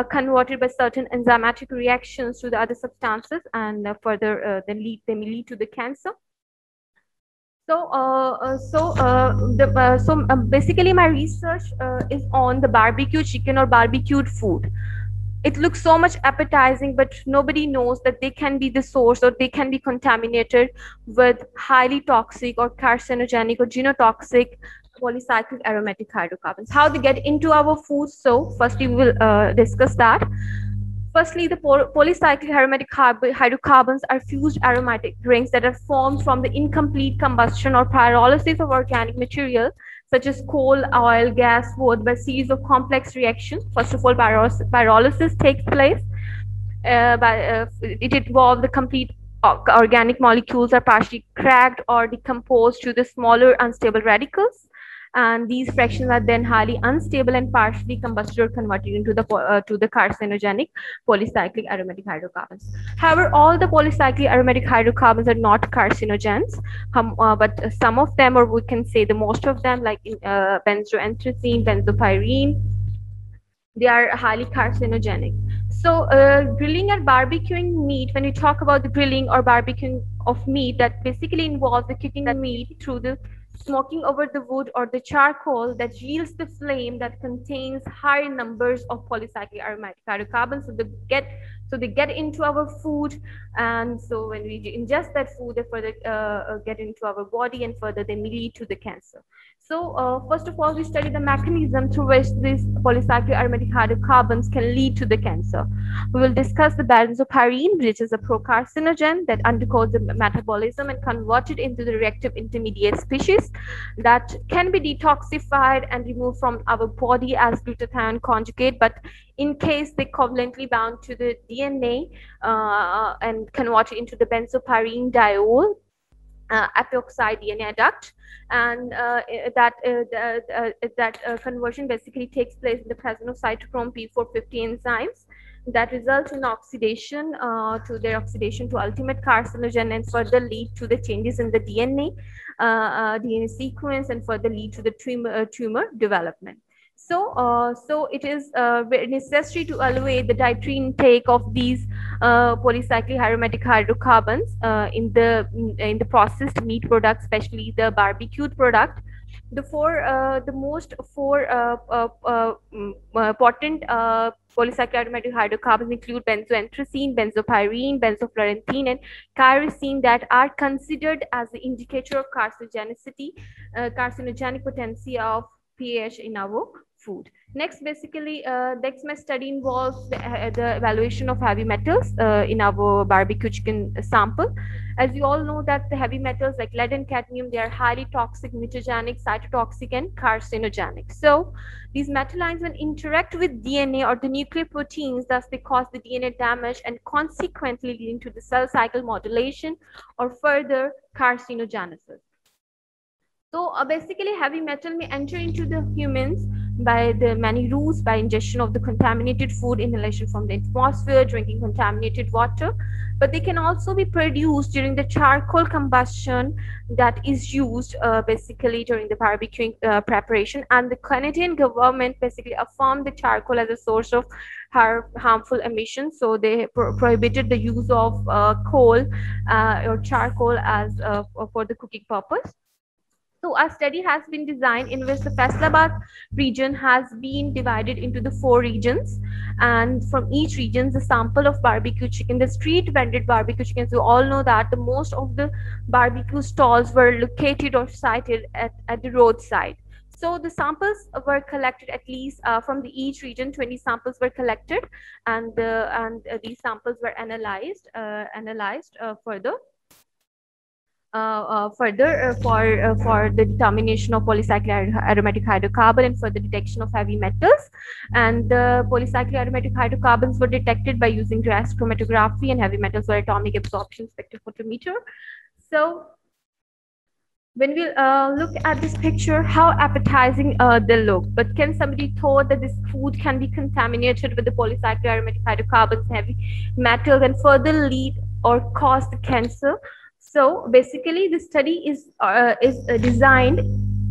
converted by certain enzymatic reactions to the other substances, and further they may lead to the cancer. Basically my research is on the barbecue chicken or barbecued food. It looks so much appetizing, but nobody knows that they can be the source, or they can be contaminated with highly toxic or carcinogenic or genotoxic polycyclic aromatic hydrocarbons. How they get into our food? So firstly, we will discuss that. Firstly, the polycyclic aromatic hydrocarbons are fused aromatic rings that are formed from the incomplete combustion or pyrolysis of organic material, such as coal, oil, gas, wood, by a series of complex reactions. First of all, pyrolysis takes place. It involves the complete organic molecules are partially cracked or decomposed to the smaller unstable radicals. And these fractions are then highly unstable and partially combusted or converted into the carcinogenic polycyclic aromatic hydrocarbons. However, all the polycyclic aromatic hydrocarbons are not carcinogens, but some of them, or we can say the most of them, like benzoanthracene, benzopyrene, they are highly carcinogenic. So grilling and barbecuing meat, when we talk about the grilling or barbecuing of meat, that basically involves the cooking the meat through the smoking over the wood or the charcoal that yields the flame that contains high numbers of polycyclic aromatic hydrocarbons. So they get into our food, and so when we ingest that food, they further get into our body, and further they may lead to the cancer. So first of all, we study the mechanism through which these polycyclic aromatic hydrocarbons can lead to the cancer. We will discuss the benzopyrene, which is a procarcinogen that undergoes the metabolism and converted into the reactive intermediate species that can be detoxified and removed from our body as glutathione conjugate, but in case they covalently bound to the DNA and converted into the benzopyrene diol, epoxide DNA adduct, and that conversion basically takes place in the presence of cytochrome P450 enzymes that result in oxidation to their oxidation to ultimate carcinogen, and further lead to the changes in the DNA sequence, and further lead to the tumor development. So it is necessary to elevate the dietary intake of these polycyclic aromatic hydrocarbons in the processed meat products, especially the barbecued product. The most four potent polycyclic aromatic hydrocarbons include benzoanthracene, benzopyrene, benzofluorenthene, and chirosine that are considered as the indicator of carcinogenic potency of pH in our food. Next, basically, my study involves the evaluation of heavy metals in our barbecue chicken sample. As you all know that the heavy metals like lead and cadmium, they are highly toxic, mutagenic, cytotoxic, and carcinogenic. So these metal ions, when interact with DNA or the nuclear proteins, thus they cause the DNA damage and consequently leading to the cell cycle modulation or further carcinogenesis. So basically, heavy metal may enter into the humans by the many routes, by ingestion of the contaminated food, inhalation from the atmosphere, drinking contaminated water, but they can also be produced during the charcoal combustion that is used basically during the barbecuing preparation. And the Canadian government basically affirmed the charcoal as a source of harmful emissions. So they prohibited the use of coal or charcoal as for the cooking purpose. So our study has been designed in which the Faisalabad region has been divided into the 4 regions, and from each region the sample of barbecue chicken, the street vended barbecue chickens. You all know that the most of the barbecue stalls were located or sited at the roadside. So the samples were collected, at least from each region, 20 samples were collected, and these samples were analyzed further for the determination of polycyclic aromatic hydrocarbon and for the detection of heavy metals. And the polycyclic aromatic hydrocarbons were detected by using gas chromatography, and heavy metals were atomic absorption spectrophotometer. So when we look at this picture, how appetizing they look, but can somebody thought that this food can be contaminated with the polycyclic aromatic hydrocarbons, heavy metals, and further lead or cause the cancer? So basically, the study is designed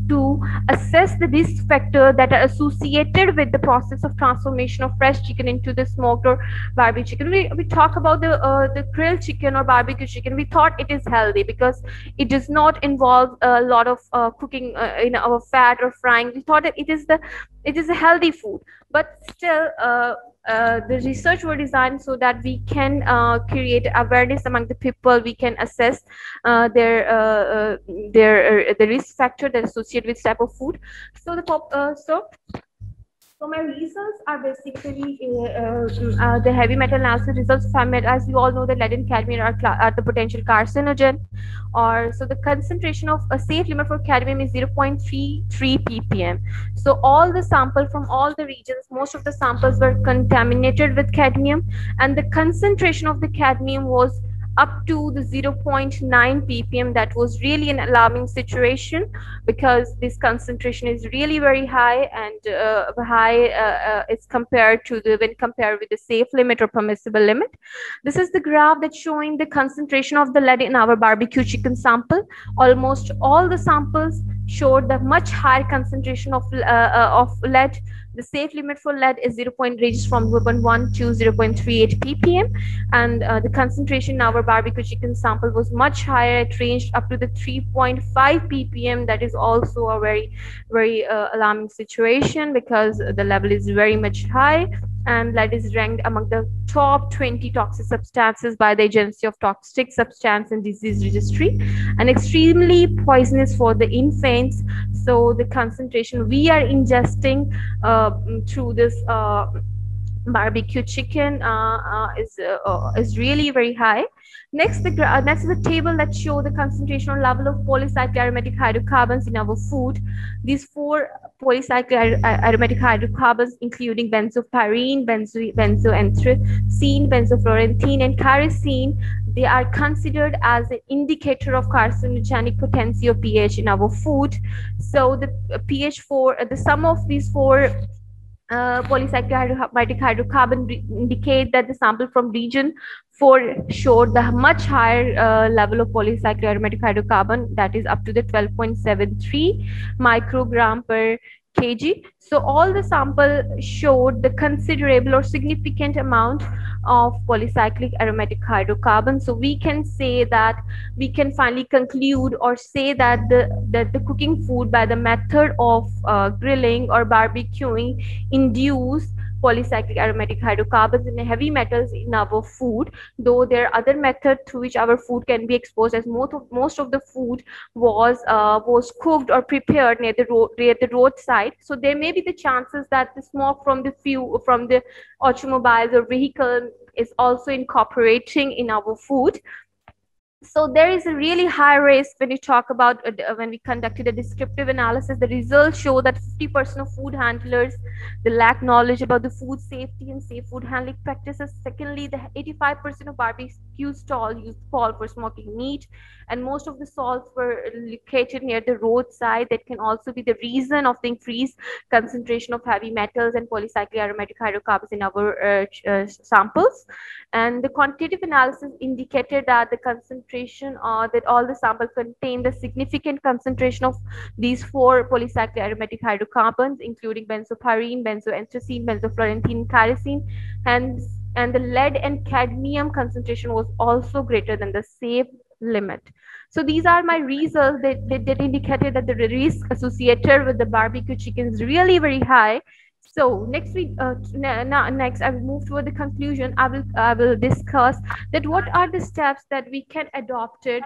to assess the risk factors that are associated with the process of transformation of fresh chicken into the smoked or barbecue chicken. We talk about the grilled chicken or barbecue chicken. We thought it is healthy because it does not involve a lot of cooking in our fat or frying. We thought that it is a healthy food, but still the research were designed so that we can create awareness among the people. We can assess the risk factor that associated with type of food. So my results are basically the heavy metal analysis results. As you all know, that lead and cadmium are the potential carcinogen. So the concentration of a safe limit for cadmium is 0.33 ppm. So all the sample from all the regions, most of the samples were contaminated with cadmium, and the concentration of the cadmium was up to the 0.9 ppm. That was really an alarming situation because this concentration is really very high, and it's compared to when compared with the safe limit or permissible limit. This is the graph that's showing the concentration of the lead in our barbecue chicken sample. Almost all the samples showed the much higher concentration of lead. The safe limit for lead is ranges from 0.1 to 0.38 ppm, and the concentration in our barbecue chicken sample was much higher. It ranged up to the 3.5 ppm. That is also a very alarming situation, because the level is very much high, and lead is ranked among the top 20 toxic substances by the Agency of Toxic Substance and Disease Registry, and extremely poisonous for the infants. So the concentration we are ingesting through this barbecue chicken is really very high. Next is the table that show the concentration or level of polycyclic aromatic hydrocarbons in our food. These 4 polycyclic aromatic hydrocarbons, including benzopyrene, benzoanthracene, benzofluorantine, and kerosene, they are considered as an indicator of carcinogenic potency of pH in our food. So the pH for the sum of these 4 polycyclic aromatic hydrocarbon indicate that the sample from region 4 showed the much higher level of polycyclic aromatic hydrocarbon, that is up to the 12.73 microgram per kg. So all the sample showed the considerable or significant amount of polycyclic aromatic hydrocarbons. So we can say that we can finally conclude or say that the cooking food by the method of grilling or barbecuing induce polycyclic aromatic hydrocarbons and heavy metals in our food, though there are other methods through which our food can be exposed, as most of the food was cooked or prepared near the roadside. So there may be the chances that the smoke from the automobiles or vehicle is also incorporating in our food. So there is a really high risk when you talk about when we conducted a descriptive analysis. The results show that 50% of food handlers, they lack knowledge about the food safety and safe food handling practices. Secondly, the 85% of barbecue stalls use salt for smoking meat, and most of the stalls were located near the roadside. That can also be the reason of the increased concentration of heavy metals and polycyclic aromatic hydrocarbons in our samples. And the quantitative analysis indicated that the concentration that all the samples contained the significant concentration of these 4 polycyclic aromatic hydrocarbons, including benzopyrene, benzoanthracene, benzofluorantine, kerosene, and the lead and cadmium concentration was also greater than the safe limit. So these are my results that indicated that the risk associated with the barbecue chicken is really very high. So next I will move toward the conclusion. I will discuss that what are the steps that we can adopt it,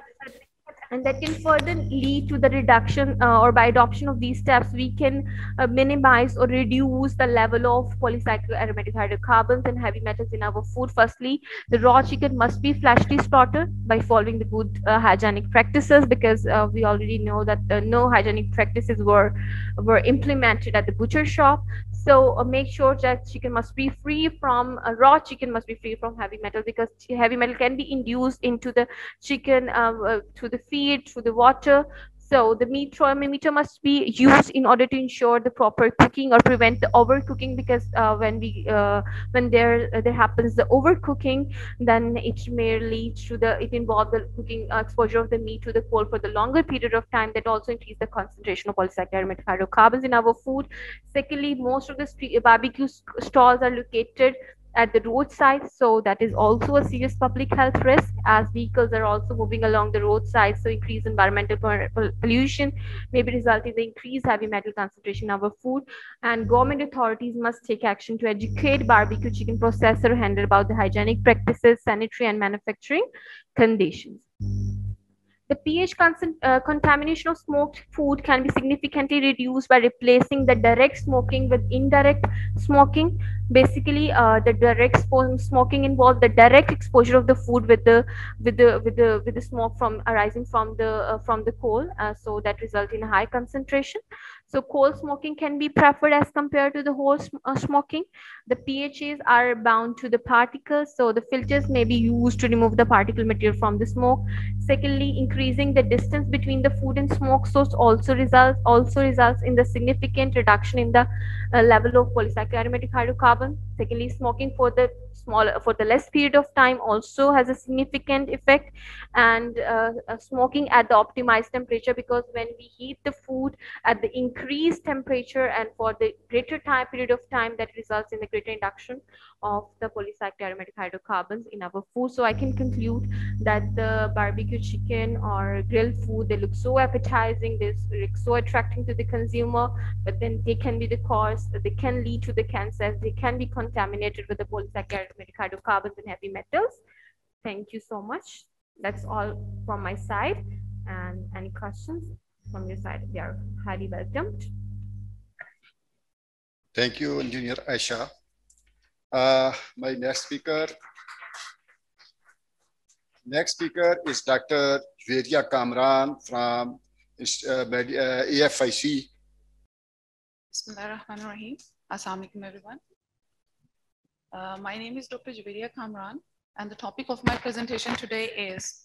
and that can further lead to the reduction or by adoption of these steps, we can minimize or reduce the level of polycyclic aromatic hydrocarbons and heavy metals in our food. Firstly, the raw chicken must be fleshly slaughtered by following the good hygienic practices, because we already know that no hygienic practices were implemented at the butcher shop. So make sure that chicken must be free from raw chicken must be free from heavy metal, because heavy metal can be induced into the chicken through the feed, through the water. So the meat thermometer must be used in order to ensure the proper cooking or prevent the overcooking, because when there happens the overcooking, then it may lead to it involve the cooking exposure of the meat to the coal for the longer period of time. That also increase the concentration of polycyclic aromatic hydrocarbons in our food. Secondly, most of the barbecue stalls are located at the roadside, so that is also a serious public health risk, as vehicles are also moving along the roadside. So increased environmental pollution may be resulting in the increased heavy metal concentration in our food, and government authorities must take action to educate barbecue chicken processor handler about the hygienic practices, sanitary and manufacturing conditions. The pH contamination of smoked food can be significantly reduced by replacing the direct smoking with indirect smoking. Basically, the direct smoking involves the direct exposure of the food with the smoke arising from the coal. So that results in a high concentration. So coal smoking can be preferred as compared to the whole smoking. The pHs are bound to the particles, so the filters may be used to remove the particle material from the smoke. Secondly, increasing the distance between the food and smoke source also results in the significant reduction in the level of polycyclic aromatic hydrocarbon. Secondly, smoking for the less period of time also has a significant effect, and smoking at the optimized temperature, because when we heat the food at the increased temperature and for the greater time period of time, that results in the greater induction of the polycyclic aromatic hydrocarbons in our food. So I can conclude that the barbecue chicken or grilled food, they look so appetizing, they look so attracting to the consumer, but then they can be the cause, they can lead to the cancers, they can be contaminated with the polycyclic aromatic hydrocarbons and heavy metals. Thank you so much. That's all from my side. And any questions from your side, they are highly welcomed. Thank you, Engineer Aisha. My next speaker is Dr. Jweria Kamran from AFIC. Bismillahirrahmanirrahim. Assalamu alaikum, everyone. My name is Dr. Jweria Kamran, and the topic of my presentation today is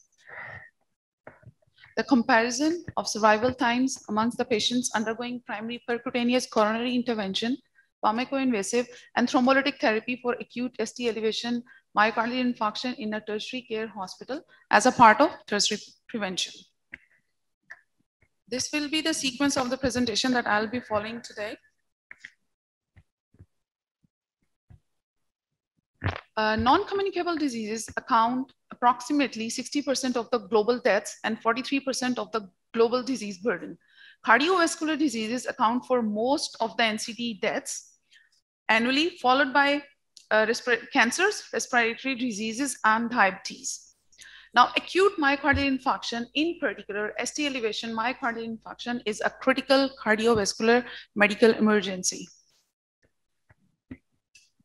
the comparison of survival times amongst the patients undergoing primary percutaneous coronary intervention, pharmacoinvasive, and thrombolytic therapy for acute ST elevation myocardial infarction in a tertiary care hospital as a part of tertiary prevention. This will be the sequence of the presentation that I'll be following today. Non-communicable diseases account approximately 60% of the global deaths and 43% of the global disease burden. Cardiovascular diseases account for most of the NCD deaths annually, followed by cancers, respiratory diseases, and diabetes. Now, acute myocardial infarction, in particular, ST elevation myocardial infarction, is a critical cardiovascular medical emergency.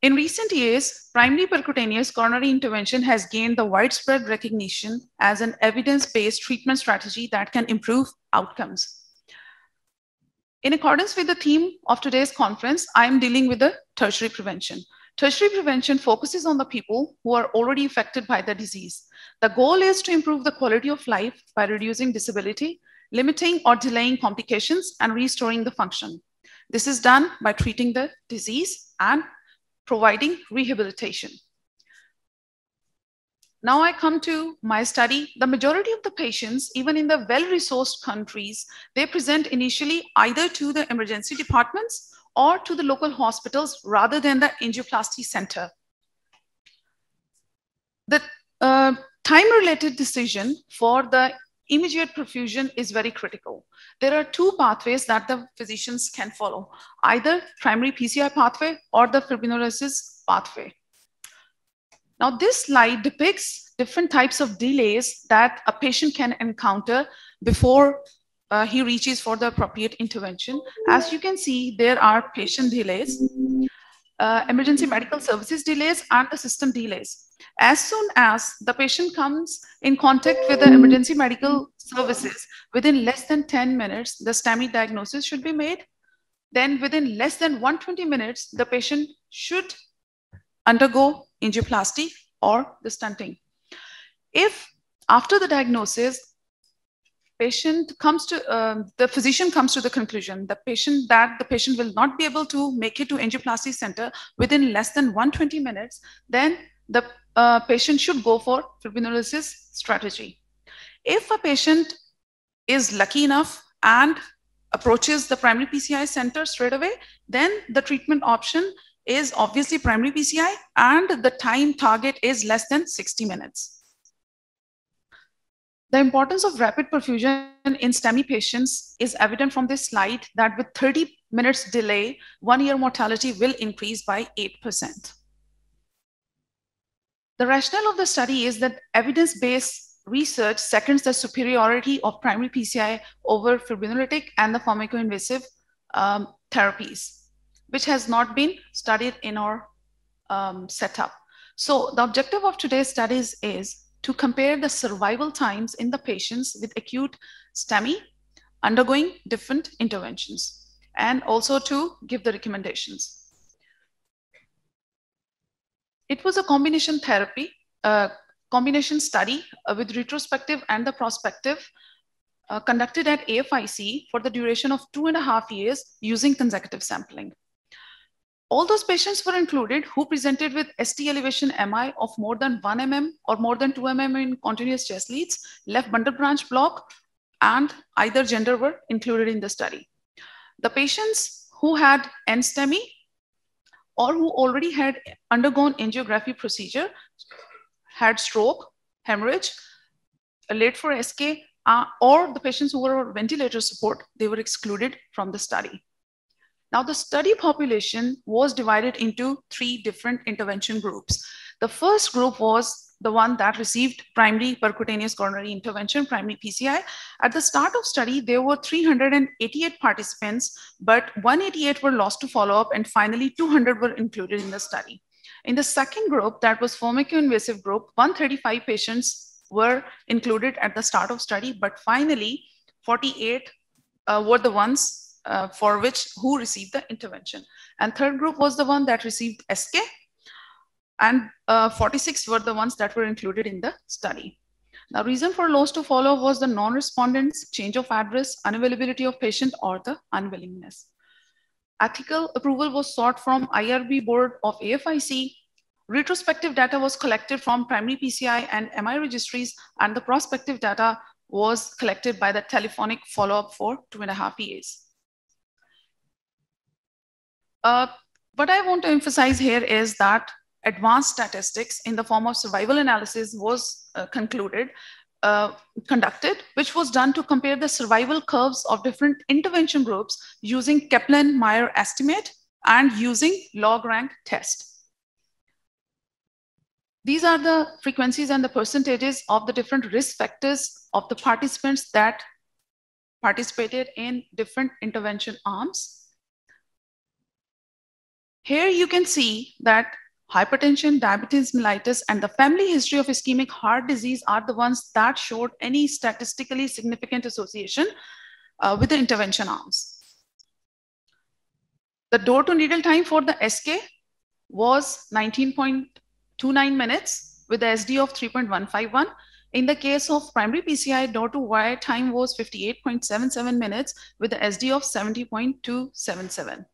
In recent years, primary percutaneous coronary intervention has gained the widespread recognition as an evidence-based treatment strategy that can improve outcomes. In accordance with the theme of today's conference, I am dealing with the tertiary prevention. Tertiary prevention focuses on the people who are already affected by the disease. The goal is to improve the quality of life by reducing disability, limiting or delaying complications, and restoring the function. This is done by treating the disease and providing rehabilitation. Now I come to my study. The majority of the patients, even in the well-resourced countries, they present initially either to the emergency departments or to the local hospitals rather than the angioplasty center. The time-related decision for the immediate perfusion is very critical. There are two pathways that the physicians can follow, either primary PCI pathway or the fibrinolysis pathway. Now, this slide depicts different types of delays that a patient can encounter before he reaches for the appropriate intervention. As you can see, there are patient delays, emergency medical services delays, and the system delays. As soon as the patient comes in contact with the emergency medical services, within less than 10 minutes, the STEMI diagnosis should be made. Then within less than 120 minutes, the patient should undergo angioplasty or the stenting. If after the diagnosis, the physician comes to the conclusion that the patient will not be able to make it to angioplasty center within less than 120 minutes, then the patient should go for fibrinolysis strategy. If a patient is lucky enough and approaches the primary PCI center straight away, then the treatment option is obviously primary PCI, and the time target is less than 60 minutes. The importance of rapid perfusion in STEMI patients is evident from this slide that with 30 minutes delay, 1-year mortality will increase by 8%. The rationale of the study is that evidence-based research seconds the superiority of primary PCI over fibrinolytic and the pharmacoinvasive therapies, which has not been studied in our setup. So the objective of today's studies is to compare the survival times in the patients with acute STEMI undergoing different interventions, and also to give the recommendations. It was a combination therapy, combination study with retrospective and the prospective conducted at AFIC for the duration of 2.5 years using consecutive sampling. All those patients were included who presented with ST elevation MI of more than 1 mm or more than 2 mm in continuous chest leads, left bundle branch block, and either gender were included in the study. The patients who had NSTEMI or who already had undergone angiography procedure, had stroke, hemorrhage, late for SK, or the patients who were on ventilator support, they were excluded from the study. Now, the study population was divided into 3 different intervention groups. The first group was the one that received primary percutaneous coronary intervention, primary PCI. At the start of study, there were 388 participants, but 188 were lost to follow-up, and finally 200 were included in the study. In the second group, that was foraminal-invasive group, 135 patients were included at the start of study, but finally 48 were the ones for which who received the intervention. And third group was the one that received SK, and 46 were the ones that were included in the study. Now, reason for loss to follow was the non-respondents, change of address, unavailability of patient, or the unwillingness. Ethical approval was sought from IRB board of AFIC. Retrospective data was collected from primary PCI and MI registries, and the prospective data was collected by the telephonic follow-up for 2.5 years. What I want to emphasize here is that advanced statistics in the form of survival analysis was conducted, which was done to compare the survival curves of different intervention groups using Kaplan-Meier estimate and using log rank test. These are the frequencies and the percentages of the different risk factors of the participants that participated in different intervention arms. Here you can see that hypertension, diabetes mellitus, and the family history of ischemic heart disease are the ones that showed any statistically significant association with the intervention arms. The door to needle time for the SK was 19.29 minutes with the SD of 3.151. In the case of primary PCI, door to wire time was 58.77 minutes with the SD of 70.277.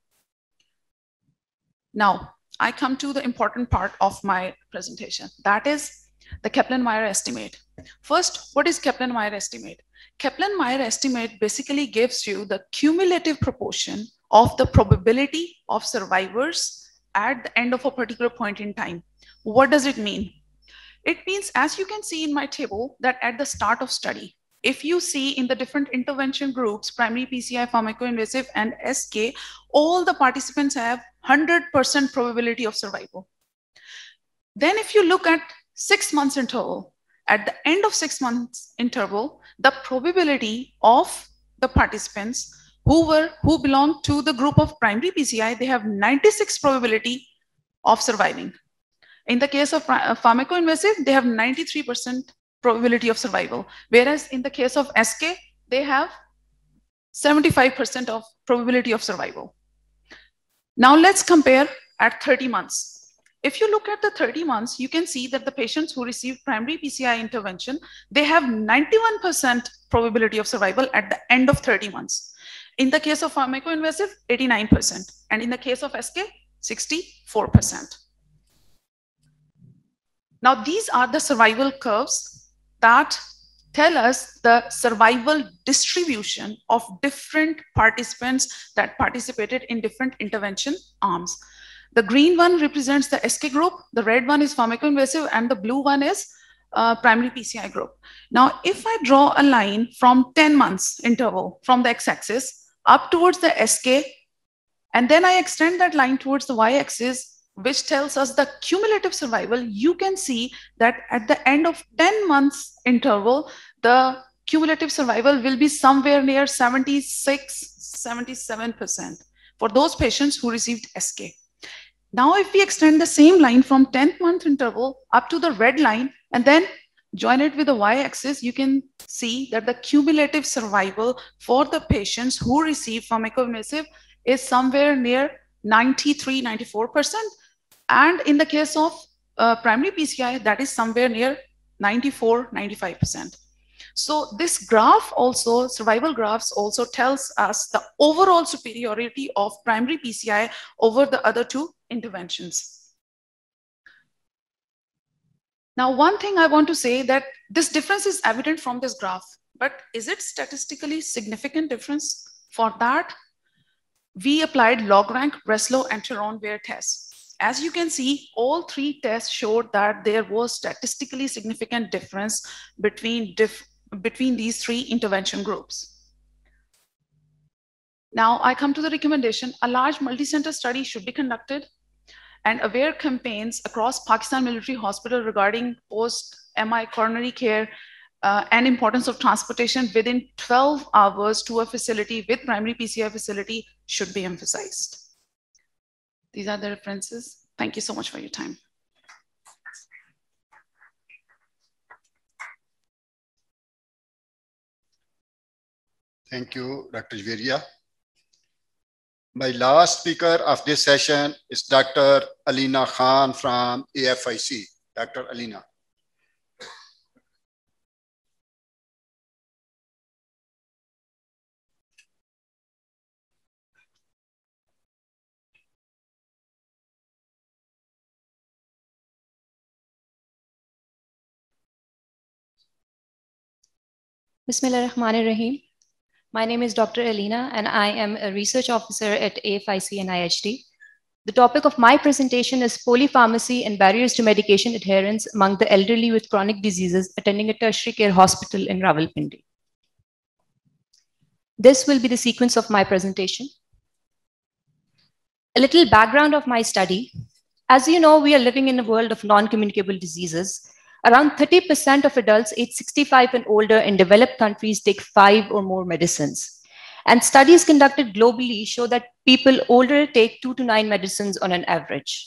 Now, I come to the important part of my presentation. That is the Kaplan-Meier estimate. First, what is Kaplan-Meier estimate? Kaplan-Meier estimate basically gives you the cumulative proportion of the probability of survivors at the end of a particular point in time. What does it mean? It means, as you can see in my table, that at the start of study, if you see in the different intervention groups, primary PCI, pharmacoinvasive, and SK, all the participants have 100% probability of survival. Then if you look at 6 months interval, at the end of 6 months interval, the probability of the participants who belong to the group of primary PCI, they have 96 probability of surviving. In the case of pharmacoinvasive, they have 93% probability of survival. Whereas in the case of SK, they have 75% of probability of survival. Now let's compare at 30 months. If you look at the 30 months, you can see that the patients who received primary PCI intervention, they have 91% probability of survival at the end of 30 months. In the case of pharmacoinvasive, 89%. And in the case of SK, 64%. Now, these are the survival curves that tell us the survival distribution of different participants that participated in different intervention arms. The green one represents the SK group, the red one is pharmacoinvasive, and the blue one is primary PCI group. Now, if I draw a line from 10 months interval from the x-axis up towards the SK, and then I extend that line towards the y-axis, which tells us the cumulative survival, you can see that at the end of 10 months interval, the cumulative survival will be somewhere near 76-77% for those patients who received SK. Now, if we extend the same line from 10th month interval up to the red line and then join it with the y-axis, you can see that the cumulative survival for the patients who receive pharmacoinvasive is somewhere near 93-94%. And in the case of primary PCI, that is somewhere near 94-95%. So this graph also, survival graphs also tells us the overall superiority of primary PCI over the other two interventions. Now, one thing I want to say that this difference is evident from this graph, but is it statistically significant difference? For that, we applied log-rank, Breslow, and Theron-Ware tests. As you can see, all three tests showed that there was statistically significant difference between these three intervention groups. Now I come to the recommendation. A large multi-center study should be conducted and aware campaigns across Pakistan military hospital regarding post-MI coronary care and importance of transportation within 12 hours to a facility with primary PCI facility should be emphasized. These are the references. Thank you so much for your time. Thank you, Dr. Jveria. My last speaker of this session is Dr. Alina Khan from AFIC. Dr. Alina. Bismillahirrahmanirrahim. My name is Dr. Alina, and I am a research officer at AFIC and IHD. The topic of my presentation is polypharmacy and barriers to medication adherence among the elderly with chronic diseases attending a tertiary care hospital in Rawalpindi. This will be the sequence of my presentation. A little background of my study. As you know, we are living in a world of non-communicable diseases. Around 30% of adults aged 65 and older in developed countries take 5 or more medicines. And studies conducted globally show that people older take 2 to 9 medicines on an average.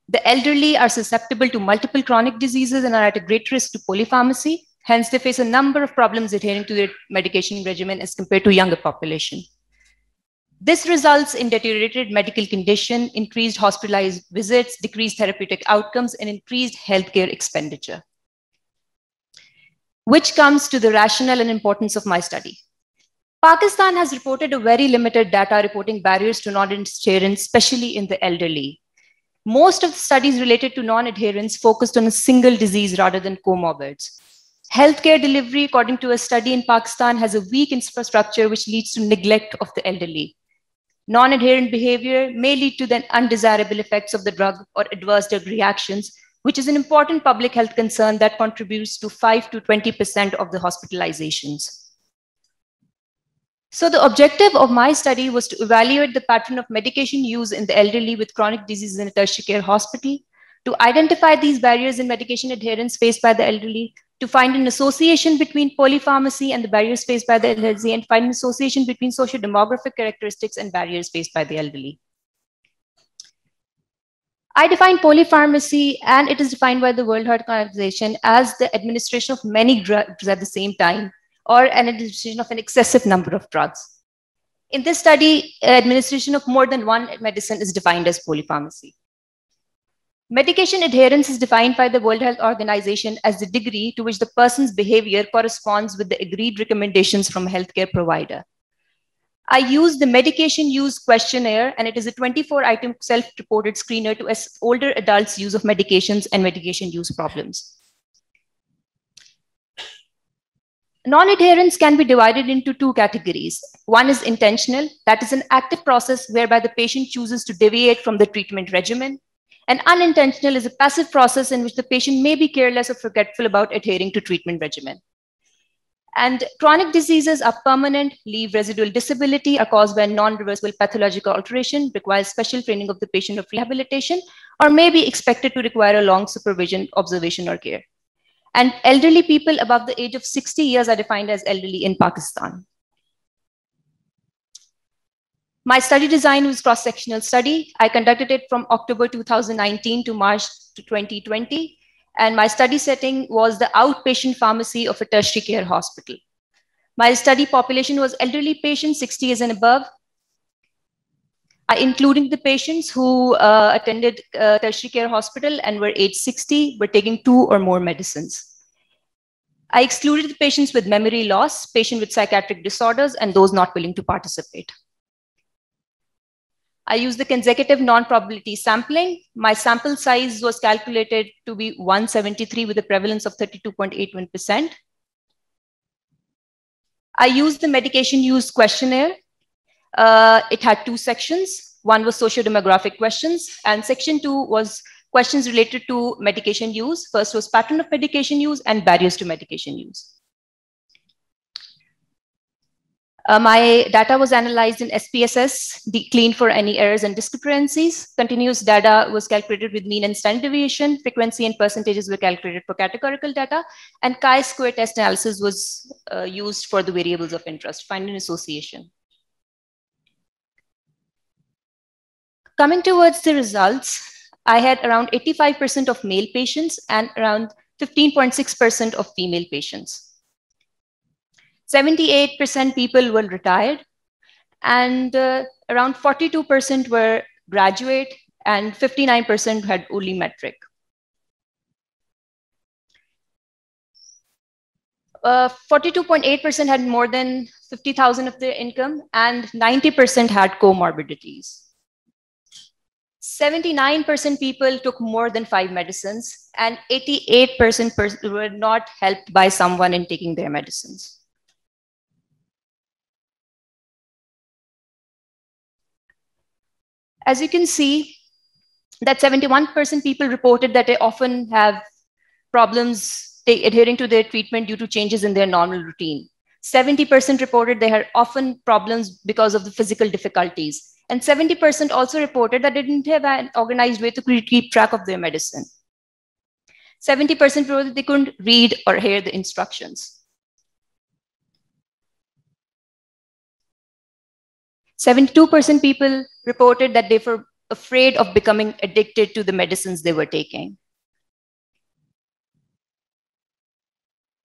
The elderly are susceptible to multiple chronic diseases and are at a great risk to polypharmacy. Hence, they face a number of problems adhering to their medication regimen as compared to younger population. This results in deteriorated medical condition, increased hospitalized visits, decreased therapeutic outcomes, and increased healthcare expenditure. Which comes to the rationale and importance of my study. Pakistan has reported a very limited data reporting barriers to non-adherence, especially in the elderly. Most of the studies related to non-adherence focused on a single disease rather than comorbids. Healthcare delivery, according to a study in Pakistan, has a weak infrastructure which leads to neglect of the elderly. Non-adherent behavior may lead to the undesirable effects of the drug or adverse drug reactions, which is an important public health concern that contributes to 5 to 20% of the hospitalizations. So the objective of my study was to evaluate the pattern of medication use in the elderly with chronic diseases in a tertiary care hospital, to identify these barriers in medication adherence faced by the elderly, to find an association between polypharmacy and the barriers faced by the elderly, and find an association between socio-demographic characteristics and barriers faced by the elderly. I define polypharmacy, and it is defined by the World Health Organization as the administration of many drugs at the same time, or an administration of an excessive number of drugs. In this study, administration of more than one medicine is defined as polypharmacy. Medication adherence is defined by the World Health Organization as the degree to which the person's behavior corresponds with the agreed recommendations from a healthcare provider. I used the medication use questionnaire, and it is a 24-item self-reported screener to assess older adults' use of medications and medication use problems. Non-adherence can be divided into 2 categories. One is intentional, that is an active process whereby the patient chooses to deviate from the treatment regimen. And unintentional is a passive process in which the patient may be careless or forgetful about adhering to treatment regimen. And chronic diseases are permanent, leave residual disability, are caused by non-reversible pathological alteration, require special training of the patient of rehabilitation, or may be expected to require a long supervision, observation, or care. And elderly people above the age of 60 years are defined as elderly in Pakistan. My study design was cross-sectional study. I conducted it from October 2019 to March 2020. And my study setting was the outpatient pharmacy of a tertiary care hospital. My study population was elderly patients, 60 years and above, including the patients who attended tertiary care hospital and were age 60, were taking 2 or more medicines. I excluded the patients with memory loss, patients with psychiatric disorders, and those not willing to participate. I used the consecutive non-probability sampling. My sample size was calculated to be 173 with a prevalence of 32.81%. I used the medication use questionnaire. It had two sections. One was socio-demographic questions, and section 2 was questions related to medication use. First was pattern of medication use and barriers to medication use. My data was analyzed in SPSS, cleaned for any errors and discrepancies. Continuous data was calculated with mean and standard deviation. Frequency and percentages were calculated for categorical data. And chi-square test analysis was used for the variables of interest, find an association. Coming towards the results, I had around 85% of male patients and around 15.6% of female patients. 78% people were retired, and around 42% were graduate, and 59% had only metric. 42.8% had more than 50,000 of their income, and 90% had comorbidities. 79% people took more than 5 medicines, and 88% were not helped by someone in taking their medicines. As you can see, that 71% people reported that they often have problems adhering to their treatment due to changes in their normal routine. 70% reported they had often problems because of the physical difficulties. And 70% also reported that they didn't have an organized way to keep track of their medicine. 70% reported they couldn't read or hear the instructions. 72% people reported that they were afraid of becoming addicted to the medicines they were taking.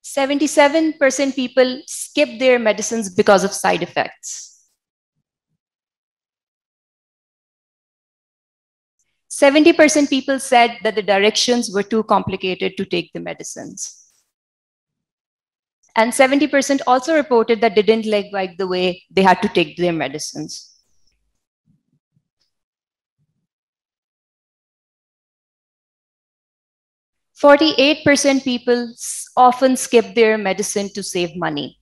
77% people skipped their medicines because of side effects. 70% people said that the directions were too complicated to take the medicines. And 70% also reported that they didn't like the way they had to take their medicines. %48% people often skip their medicine to save money.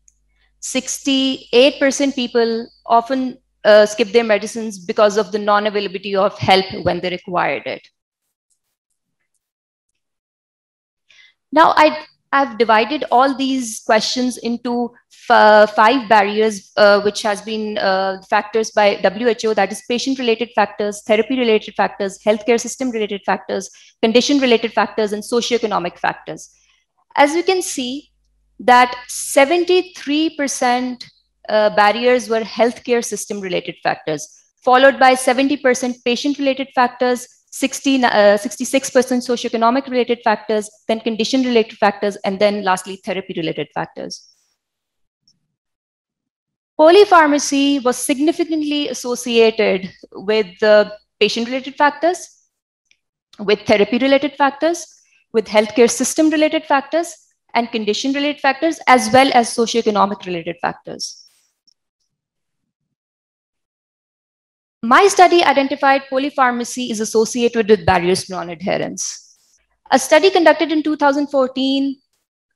68% people often skip their medicines because of the non-availability of help when they required it. Now, I've divided all these questions into 5 barriers, which has been factors by WHO, that is patient-related factors, therapy-related factors, healthcare system-related factors, condition-related factors, and socioeconomic factors. As you can see, that 73% barriers were healthcare system-related factors, followed by 70% patient-related factors, 66% socioeconomic related factors, then condition related factors, and then lastly, therapy related factors. Polypharmacy was significantly associated with the patient related factors, with therapy related factors, with healthcare system related factors, and condition related factors, as well as socioeconomic related factors. My study identified polypharmacy is associated with barriers to non-adherence. A study conducted in 2014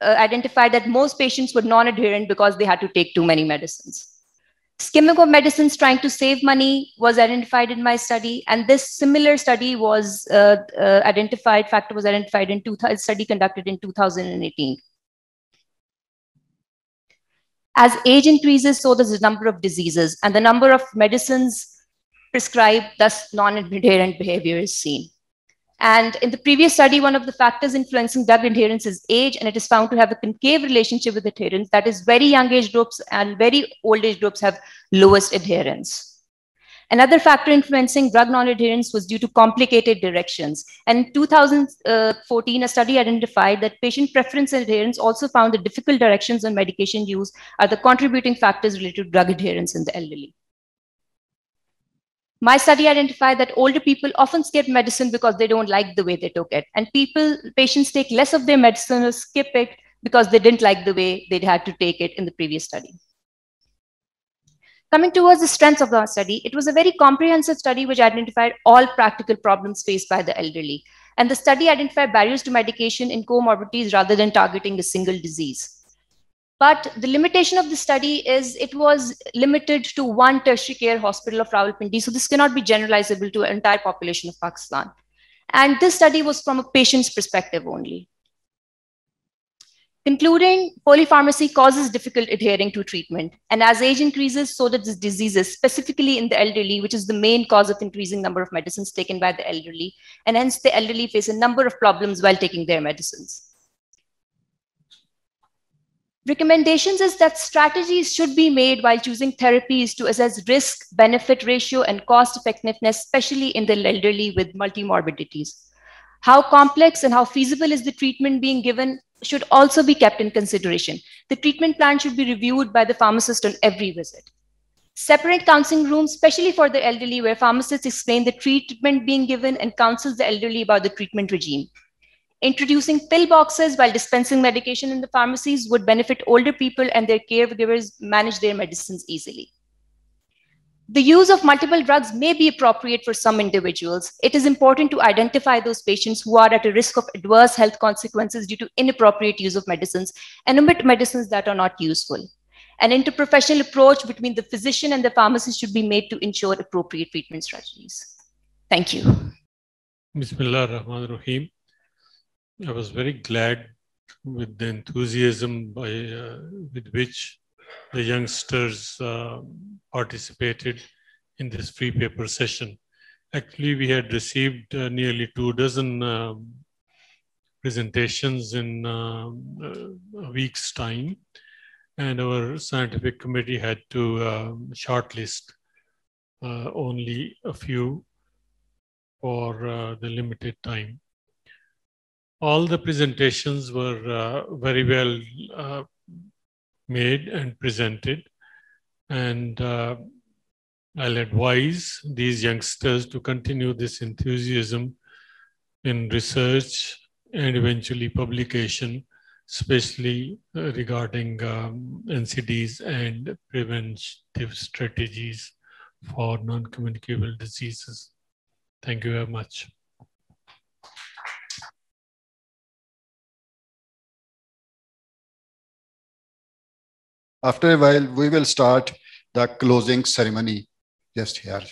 identified that most patients were non-adherent because they had to take too many medicines. Skimming of medicines trying to save money was identified in my study, and this similar study was factor was identified in a study conducted in 2018. As age increases, so does the number of diseases, and the number of medicines prescribed, thus non-adherent behavior is seen. And in the previous study, one of the factors influencing drug adherence is age, and it is found to have a concave relationship with adherence. That is, very young age groups and very old age groups have lowest adherence. Another factor influencing drug non-adherence was due to complicated directions. And in 2014, a study identified that patient preference and adherence also found that difficult directions on medication use are the contributing factors related to drug adherence in the elderly. My study identified that older people often skip medicine because they don't like the way they took it. And patients take less of their medicine or skip it because they didn't like the way they'd had to take it in the previous study. Coming towards the strengths of the study, it was a very comprehensive study which identified all practical problems faced by the elderly. And the study identified barriers to medication in comorbidities rather than targeting a single disease. But the limitation of the study is it was limited to one tertiary care hospital of Rawalpindi. So this cannot be generalizable to an entire population of Pakistan. And this study was from a patient's perspective only. Concluding, polypharmacy causes difficult adhering to treatment. And as age increases, so does diseases, specifically in the elderly, which is the main cause of increasing number of medicines taken by the elderly. And hence the elderly face a number of problems while taking their medicines. Recommendations is that strategies should be made while choosing therapies to assess risk-benefit ratio and cost effectiveness, especially in the elderly with multimorbidities. How complex and how feasible is the treatment being given should also be kept in consideration. The treatment plan should be reviewed by the pharmacist on every visit. Separate counseling rooms, especially for the elderly, where pharmacists explain the treatment being given and counsels the elderly about the treatment regime. Introducing pill boxes while dispensing medication in the pharmacies would benefit older people and their caregivers manage their medicines easily. The use of multiple drugs may be appropriate for some individuals. It is important to identify those patients who are at a risk of adverse health consequences due to inappropriate use of medicines and omit medicines that are not useful. An interprofessional approach between the physician and the pharmacist should be made to ensure appropriate treatment strategies. Thank you. Bismillah ar-Rahman ar-Rahim. I was very glad with the enthusiasm with which the youngsters participated in this free paper session. Actually, we had received nearly 24 presentations in a week's time, and our scientific committee had to shortlist only a few for the limited time. All the presentations were very well made and presented, and I'll advise these youngsters to continue this enthusiasm in research and eventually publication, especially regarding NCDs and preventive strategies for non-communicable diseases. Thank you very much. After a while, we will start the closing ceremony just here.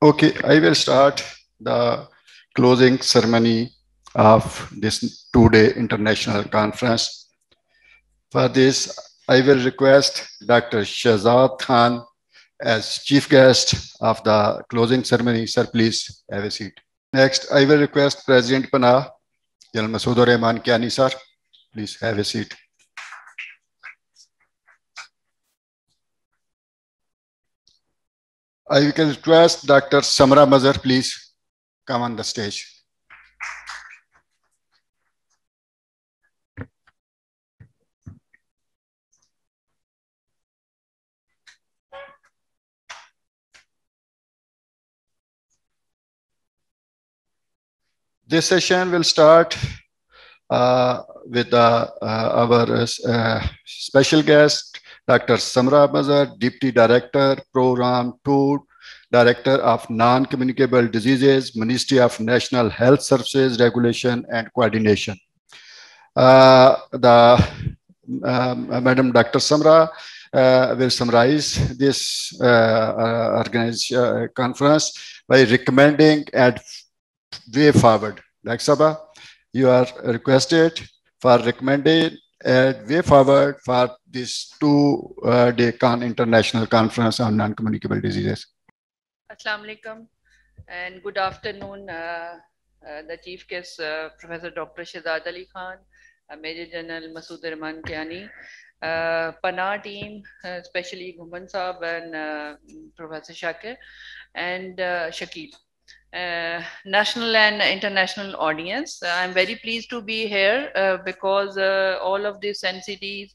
Okay, I will start the closing ceremony of this two-day international conference. For this, I will request Dr. Shahzad Khan as chief guest of the closing ceremony. Sir, please have a seat. Next, I will request President Panah, General Masood Rahman Kiani, sir. Please have a seat. I will request Dr. Samra Mazhar, please come on the stage. This session will start with our special guest, Dr. Samra Mazhar, Deputy Director, Program 2, Director of Non-Communicable Diseases, Ministry of National Health Services, Regulation and Coordination. Madam Dr. Samra will summarize this organized conference by recommending and way forward. Dr. Sabha, you are requested for recommending a way forward for this two-day international conference on non-communicable diseases. Assalamu alaikum and good afternoon. The chief guest, Professor Dr. Shahzad Ali Khan, Major General Masood Rahman Kiani, Panah team, especially Ghumman Saab and Professor Shakir and Shakib. National and international audience. I'm very pleased to be here because all of these NCDs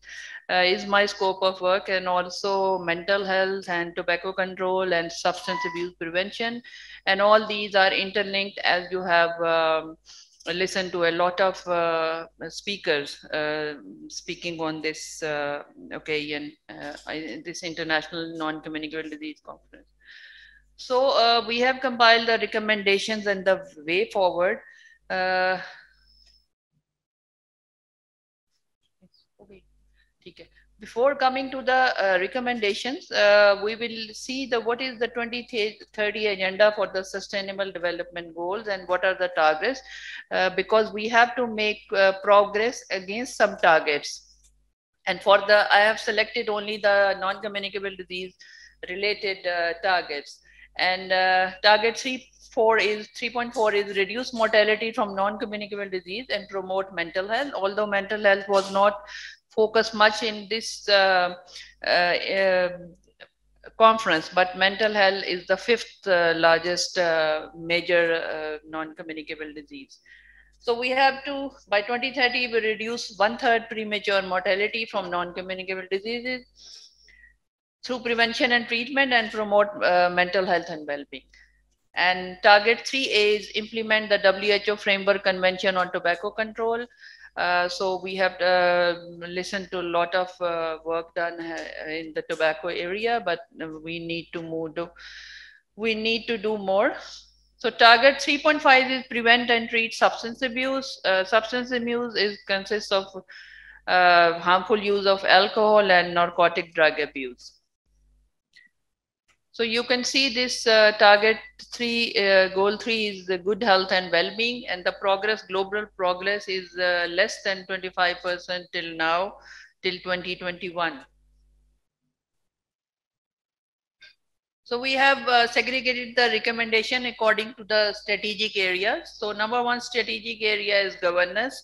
is my scope of work, and also mental health and tobacco control and substance abuse prevention. And all these are interlinked, as you have listened to a lot of speakers speaking on this occasion, this International Non-Communicable Disease Conference. So we have compiled the recommendations and the way forward. Before coming to the recommendations, we will see what is the 2030 agenda for the Sustainable Development Goals and what are the targets, because we have to make progress against some targets. And for I have selected only the non-communicable disease related targets. And target 3.4 is reduce mortality from non-communicable disease and promote mental health. Although mental health was not focused much in this conference, but mental health is the 5th largest major non-communicable disease. So we have to, by 2030, we reduce 1/3 premature mortality from non-communicable diseases through prevention and treatment and promote mental health and well-being. And target 3A is implement the WHO Framework Convention on Tobacco Control. So we have listened to a lot of work done in the tobacco area, but we need to do more. So target 3.5 is prevent and treat substance abuse. Substance abuse consists of harmful use of alcohol and narcotic drug abuse. So you can see this target 3, goal 3 is the good health and well-being, and the global progress is less than 25% till now, till 2021. So we have segregated the recommendation according to the strategic areas. So number 1 strategic area is governance.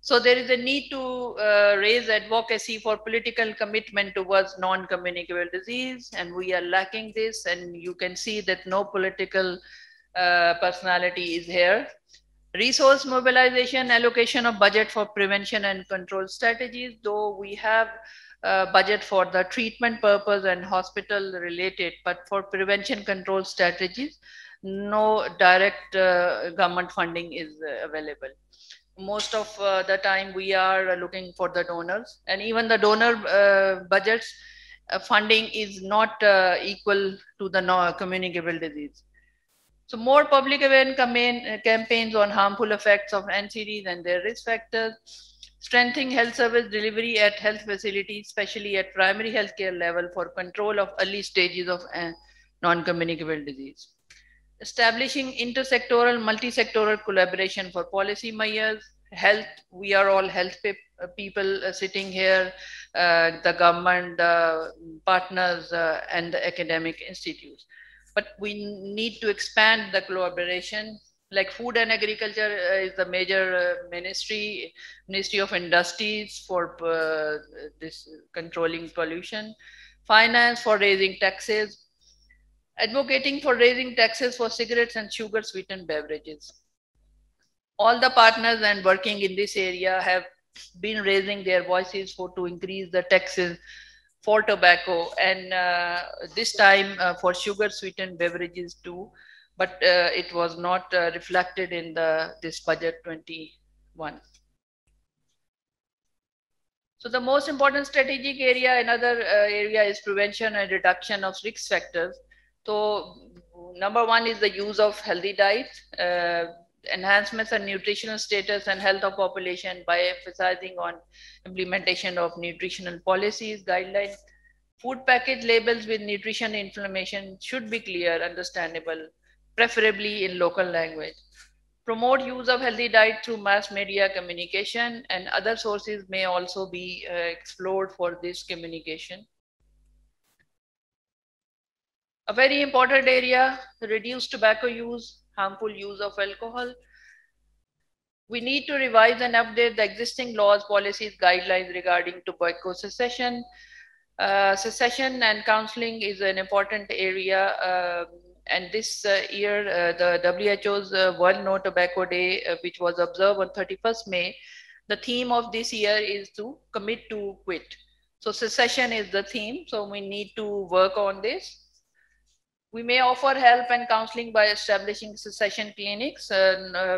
So there is a need to raise advocacy for political commitment towards non-communicable disease, and we are lacking this, and you can see that no political personality is here. Resource mobilization, allocation of budget for prevention and control strategies, though we have budget for the treatment purpose and hospital related, but for prevention control strategies, no direct government funding is available. Most of the time we are looking for the donors, and even the donor budgets funding is not equal to the non-communicable disease. So more public awareness campaigns on harmful effects of NCDs and their risk factors, strengthening health service delivery at health facilities, especially at primary healthcare level for control of early stages of non-communicable disease. Establishing intersectoral, multi-sectoral collaboration for policy measures, health, we are all health people sitting here, the government, partners, and the academic institutes. But we need to expand the collaboration. Like food and agriculture is the major Ministry of Industries for this controlling pollution, finance for raising taxes, advocating for raising taxes for cigarettes and sugar sweetened beverages. All the partners and working in this area have been raising their voices to increase the taxes for tobacco, and this time for sugar sweetened beverages too, but it was not reflected in this budget 21. So the most important strategic area, another area is prevention and reduction of risk factors. So number 1 is the use of healthy diet, enhancements and nutritional status and health of population by emphasizing on implementation of nutritional policies, guidelines. Food package labels with nutrition information should be clear, understandable, preferably in local language. Promote use of healthy diet through mass media communication, and other sources may also be explored for this communication. A very important area, reduce tobacco use, harmful use of alcohol. We need to revise and update the existing laws, policies, guidelines regarding tobacco cessation. Cessation and counseling is an important area, and this year the WHO's World No Tobacco Day, which was observed on 31st May, the theme of this year is to commit to quit. So cessation is the theme, so we need to work on this. We may offer help and counseling by establishing cessation clinics,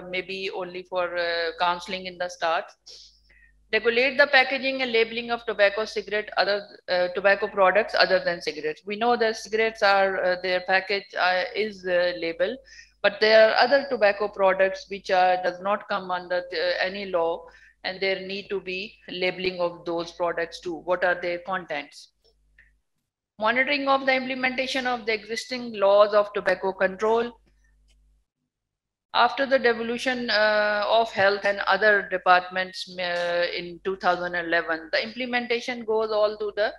maybe only for counseling in the start. Regulate the packaging and labeling of tobacco tobacco products other than cigarettes. We know that cigarettes are their package is labeled, but there are other tobacco products which does not come under any law, and there need to be labeling of those products too. What are their contents? Monitoring of the implementation of the existing laws of tobacco control. After the devolution of health and other departments in 2011, the implementation goes all to the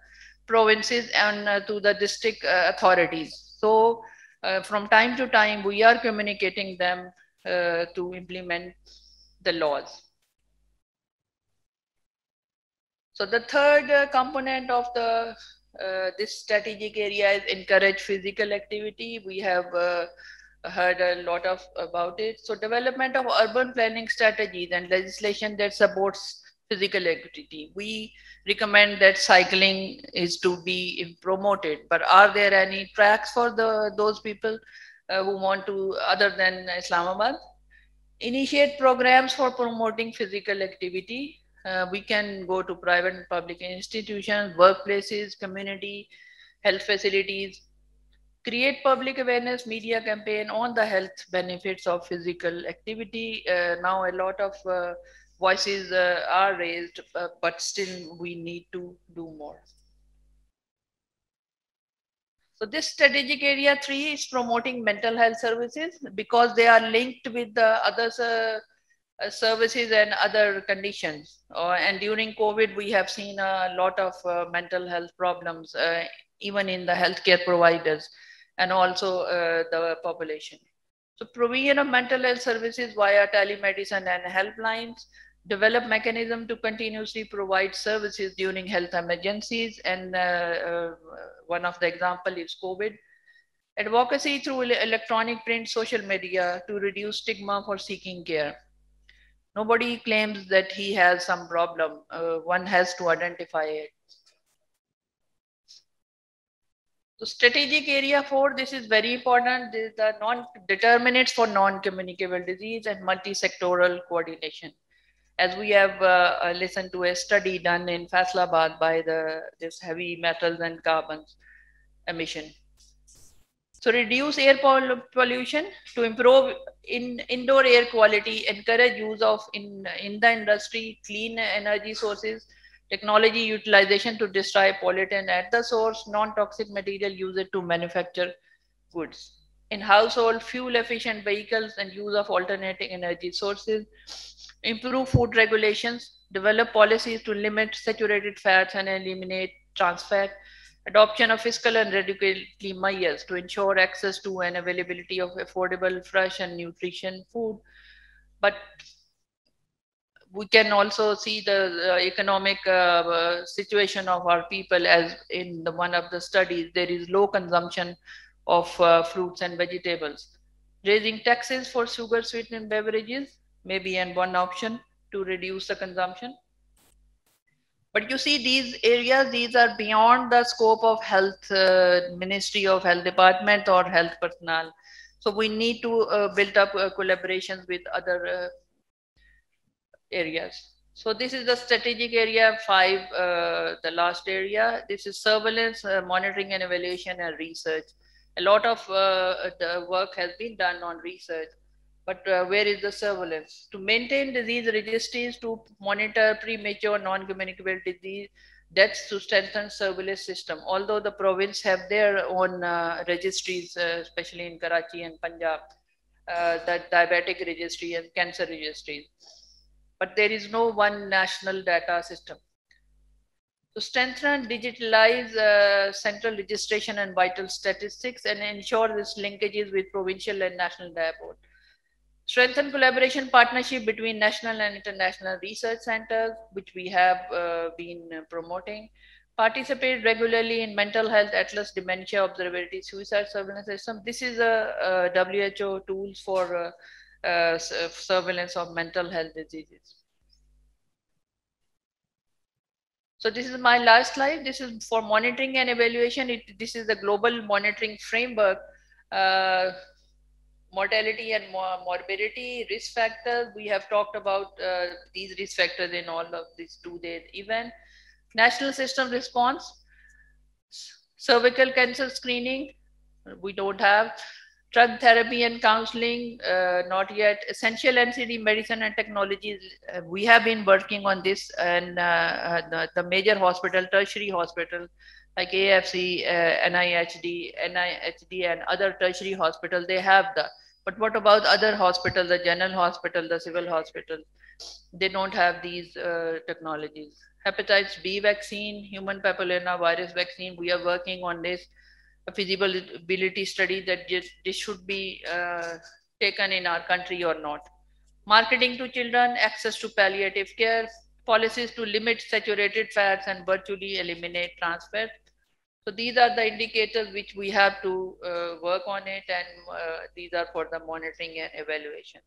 provinces and to the district authorities. So from time to time, we are communicating them to implement the laws. So the third component of the this strategic area is encourage physical activity. We have heard a lot about it. So development of urban planning strategies and legislation that supports physical activity. We recommend that cycling is to be promoted, but are there any tracks for those people who want to, other than Islamabad? Initiate programs for promoting physical activity. We can go to private and public institutions, workplaces, community health facilities. Create public awareness media campaign on the health benefits of physical activity. Now a lot of voices are raised, but still we need to do more. So this strategic area 3 is promoting mental health services because they are linked with the other services and other conditions. And during COVID, we have seen a lot of mental health problems, even in the healthcare providers and also the population. So provision of mental health services via telemedicine and helplines, develop mechanism to continuously provide services during health emergencies. And one of the example is COVID. Advocacy through electronic print, social media to reduce stigma for seeking care. Nobody claims that he has some problem. One has to identify it. So strategic area 4, this is very important. This is the determinants for non-communicable disease and multi-sectoral coordination. As we have listened to a study done in Faisalabad by this heavy metals and carbons emission. So reduce air pollution to improve indoor air quality, encourage use of in the industry, clean energy sources, technology utilization to destroy pollutant at the source, non-toxic material used to manufacture goods. In household, fuel efficient vehicles and use of alternating energy sources, improve food regulations, develop policies to limit saturated fats and eliminate trans fat, adoption of fiscal and regulatory measures to ensure access to and availability of affordable, fresh and nutrition food. But we can also see the economic situation of our people, as in one of the studies, there is low consumption of fruits and vegetables. Raising taxes for sugar sweetened beverages may be one option to reduce the consumption. But you see, these areas, these are beyond the scope of health, Ministry of Health Department or health personnel. So we need to build up collaborations with other areas. So this is the strategic area 5, the last area. This is surveillance, monitoring and evaluation and research. A lot of the work has been done on research, but where is the surveillance? To maintain disease registries, to monitor premature non-communicable disease deaths, to strengthen surveillance system. Although the province have their own registries, especially in Karachi and Punjab, the diabetic registry and cancer registries. But there is no one national data system. To strengthen, digitalize central registration and vital statistics and ensure this linkages with provincial and national data board. Strengthen collaboration partnership between national and international research centers, which we have been promoting. Participate regularly in mental health atlas, dementia observability, suicide surveillance system. This is a WHO tools for surveillance of mental health diseases. So this is my last slide. This is for monitoring and evaluation. This is the global monitoring framework Mortality and morbidity, risk factors. We have talked about these risk factors in all of these 2-day event. National system response, cervical cancer screening, we don't have. Drug therapy and counseling, not yet. Essential NCD medicine and technologies, we have been working on this, and the major hospital, tertiary hospital, like AFC, NIHD, and other tertiary hospitals, they have that. But what about other hospitals, the general hospital, the civil hospital? They don't have these technologies. Hepatitis B vaccine, human papilloma virus vaccine, we are working on this. A feasibility study that this should be taken in our country or not. Marketing to children, access to palliative care, policies to limit saturated fats and virtually eliminate trans fat. So these are the indicators which we have to work on it, and these are for the monitoring and evaluation.